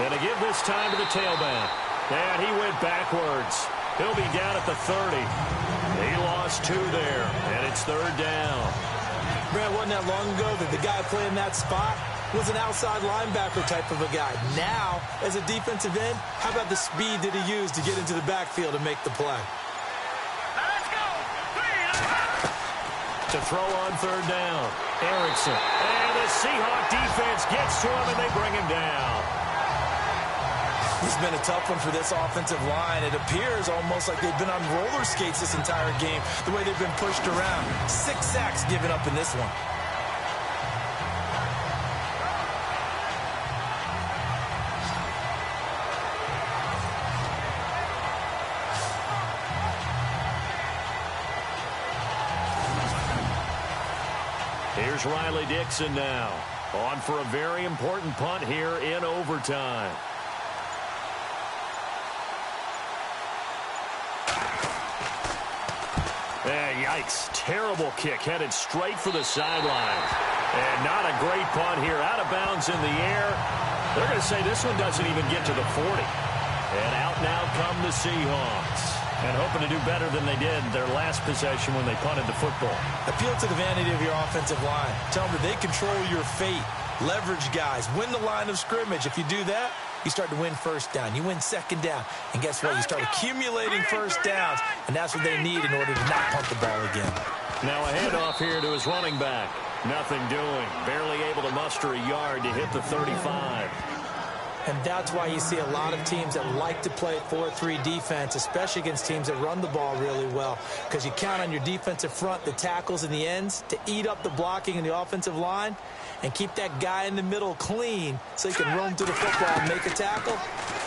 And to give this time to the tailback. And he went backwards. He'll be down at the 30. He lost 2 there, and it's 3rd down. Brad, wasn't that long ago that the guy playing that spot was an outside linebacker type of a guy. Now, as a defensive end, how about the speed that he used to get into the backfield and make the play? To throw on third down. Erickson. And the Seahawks defense gets to him, and they bring him down. This has been a tough one for this offensive line. It appears almost like they've been on roller skates this entire game, the way they've been pushed around. 6 sacks given up in this one. Here's Riley Dixon now. On for a very important punt here in overtime. Yikes. Terrible kick headed straight for the sidelines. And not a great punt here. Out of bounds in the air. They're going to say this one doesn't even get to the 40. And out now come the Seahawks. And hoping to do better than they did their last possession when they punted the football. Appeal to the vanity of your offensive line. Tell them that they control your fate. Leverage guys. Win the line of scrimmage. If you do that, you start to win first down. You win second down. And guess what? You start accumulating first downs. And that's what they need in order to not punt the ball again. Now a handoff here to his running back. Nothing doing. Barely able to muster a yard to hit the 35. And that's why you see a lot of teams that like to play 4-3 defense, especially against teams that run the ball really well, because you count on your defensive front, the tackles and the ends, to eat up the blocking in the offensive line and keep that guy in the middle clean so he can roam through the football and make a tackle.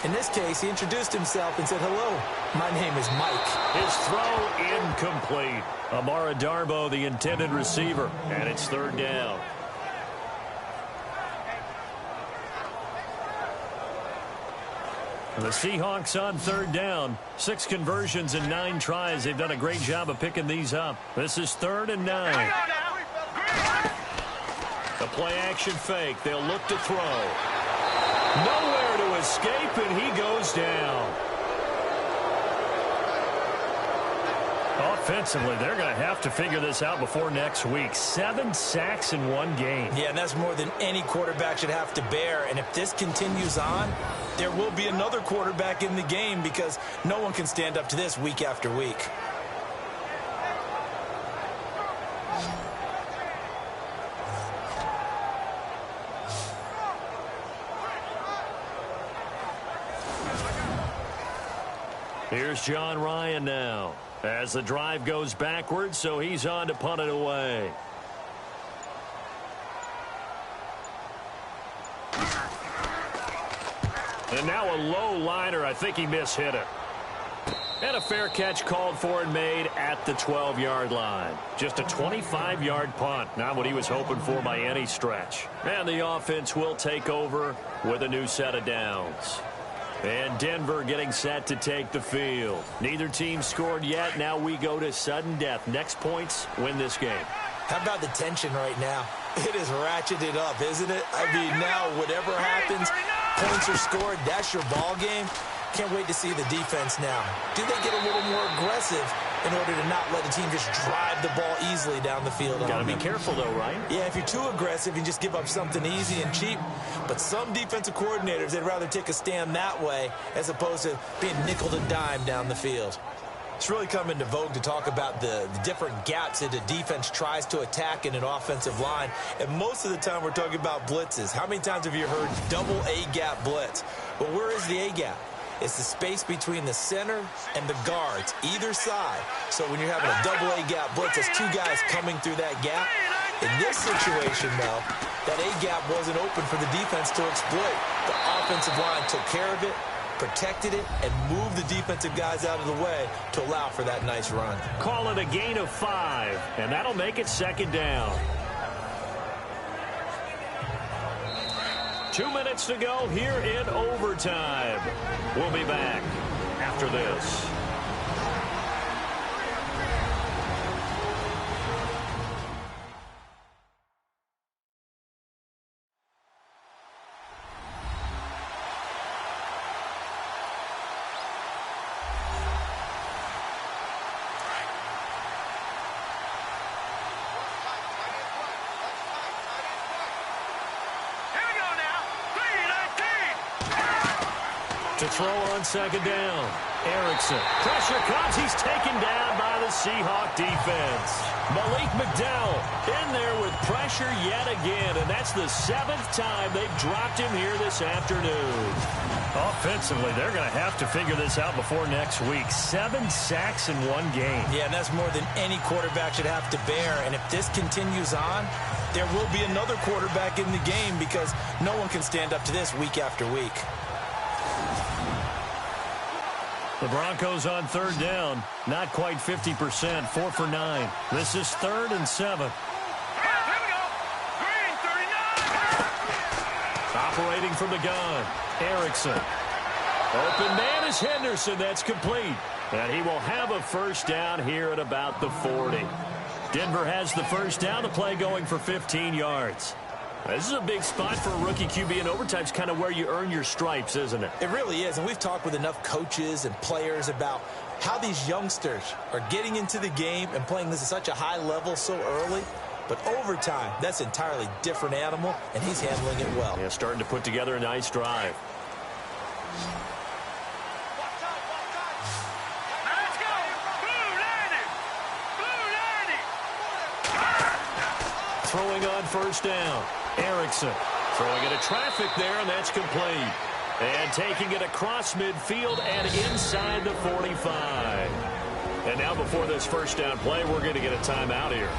In this case, he introduced himself and said, "Hello, my name is Mike." His throw incomplete. Amara Darbo, the intended receiver, and it's third down. The Seahawks on third down. 6 conversions and 9 tries. They've done a great job of picking these up. This is 3rd and 9. The play-action fake. They'll look to throw. Nowhere to escape, and he goes down. Offensively, they're going to have to figure this out before next week. 7 sacks in one game. Yeah, and that's more than any quarterback should have to bear. And if this continues on, there will be another quarterback in the game because no one can stand up to this week after week. Here's John Ryan now as the drive goes backwards, so he's on to punt it away. And now a low liner. I think he mishit it. And a fair catch called for and made at the 12-yard line. Just a 25-yard punt. Not what he was hoping for by any stretch. And the offense will take over with a new set of downs. And Denver getting set to take the field. Neither team scored yet. Now we go to sudden death. Next points win this game. How about the tension right now? It is ratcheted up, isn't it? I mean, now whatever happens, points are scored. That's your ball game. Can't wait to see the defense now. Do they get a little more aggressive in order to not let the team just drive the ball easily down the field? Got to be careful, though, right? Yeah, if you're too aggressive, you just give up something easy and cheap. But some defensive coordinators, they'd rather take a stand that way as opposed to being nickel and dime down the field. It's really come into vogue to talk about the different gaps that a defense tries to attack in an offensive line. And most of the time we're talking about blitzes. How many times have you heard double A-gap blitz? Well, where is the A-gap? It's the space between the center and the guards, either side. So when you're having a double A-gap blitz, there's 2 guys coming through that gap. In this situation, though, that A-gap wasn't open for the defense to exploit. The offensive line took care of it, protected it, and moved the defensive guys out of the way to allow for that nice run. Call it a gain of 5, and that'll make it 2nd down. 2 minutes to go here in overtime. We'll be back after this. To To throw on second down. Erickson. Pressure comes. He's taken down by the Seahawk defense. Malik McDowell in there with pressure yet again, and that's the 7th time they've dropped him here this afternoon. Offensively, they're going to have to figure this out before next week. 7 sacks in one game. Yeah, and that's more than any quarterback should have to bear. And if this continues on, there will be another quarterback in the game because no one can stand up to this week after week. The Broncos on third down. Not quite 50%. 4 for 9. This is 3rd and 7. Here we go. Green 39. Operating from the gun. Erickson. Open man is Henderson. That's complete. And he will have a first down here at about the 40. Denver has the first down. The play going for 15 yards. This is a big spot for a rookie QB, and overtime's kind of where you earn your stripes, isn't it? It really is, and we've talked with enough coaches and players about how these youngsters are getting into the game and playing this at such a high level so early. But overtime, that's an entirely different animal, and he's handling it well. Yeah, starting to put together a nice drive. Let's go. Blue 90. Blue 90. Throwing on first down. Erickson throwing into traffic there, and that's complete. And taking it across midfield and inside the 45. And now before this first down play, we're going to get a timeout here.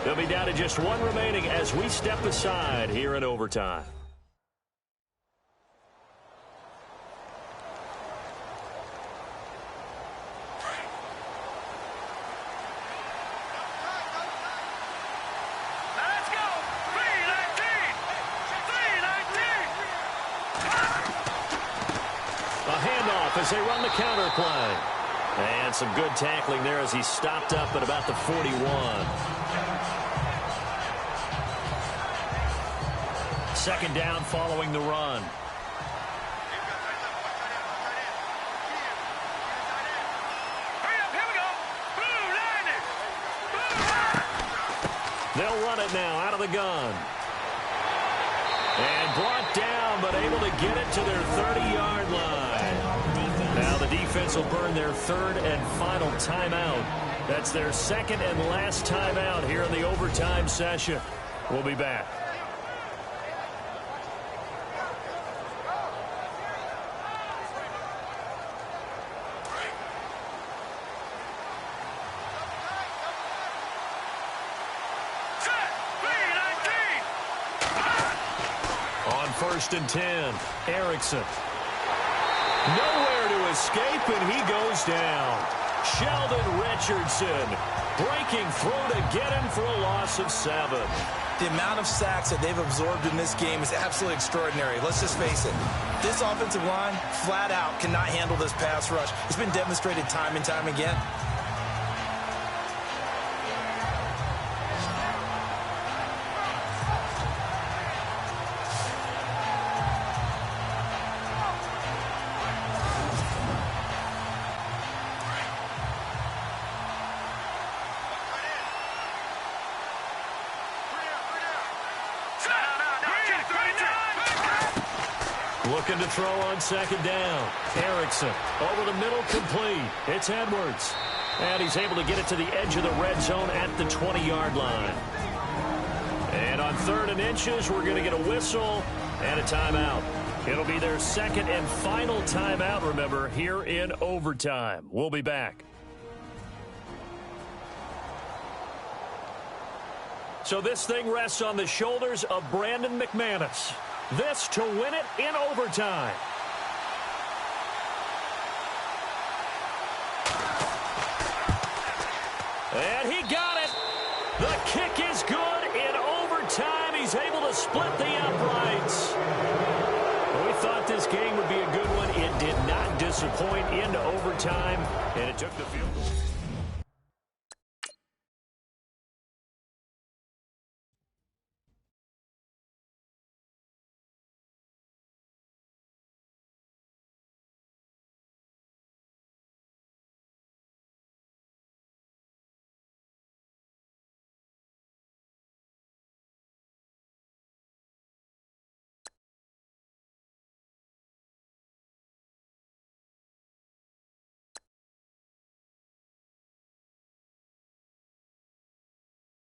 They'll be down to just 1 remaining as we step aside here in overtime. As they run the counter play. And some good tackling there as he stopped up at about the 41. Second down following the run. Hurry up, here we go. Blue 90. They'll run it now out of the gun. And brought down, but able to get it to their 30-yard line. Now the defense will burn their 3rd and final timeout. That's their 2nd and last timeout here in the overtime session. We'll be back. On 1st and 10, Erickson. Nowhere to escape, and he goes down. Sheldon Richardson breaking through to get him for a loss of 7. The amount of sacks that they've absorbed in this game is absolutely extraordinary. Let's just face it. This offensive line, flat out, cannot handle this pass rush. It's been demonstrated time and time again. Looking to throw on second down. Erickson over the middle, complete. It's Edwards. And he's able to get it to the edge of the red zone at the 20-yard line. And on 3rd and inches, we're going to get a whistle and a timeout. It'll be their 2nd and final timeout, remember, here in overtime. We'll be back. So this thing rests on the shoulders of Brandon McManus. This to win it in overtime. And he got it. The kick is good in overtime. He's able to split the uprights. We thought this game would be a good one. It did not disappoint into overtime, and it took the field goal.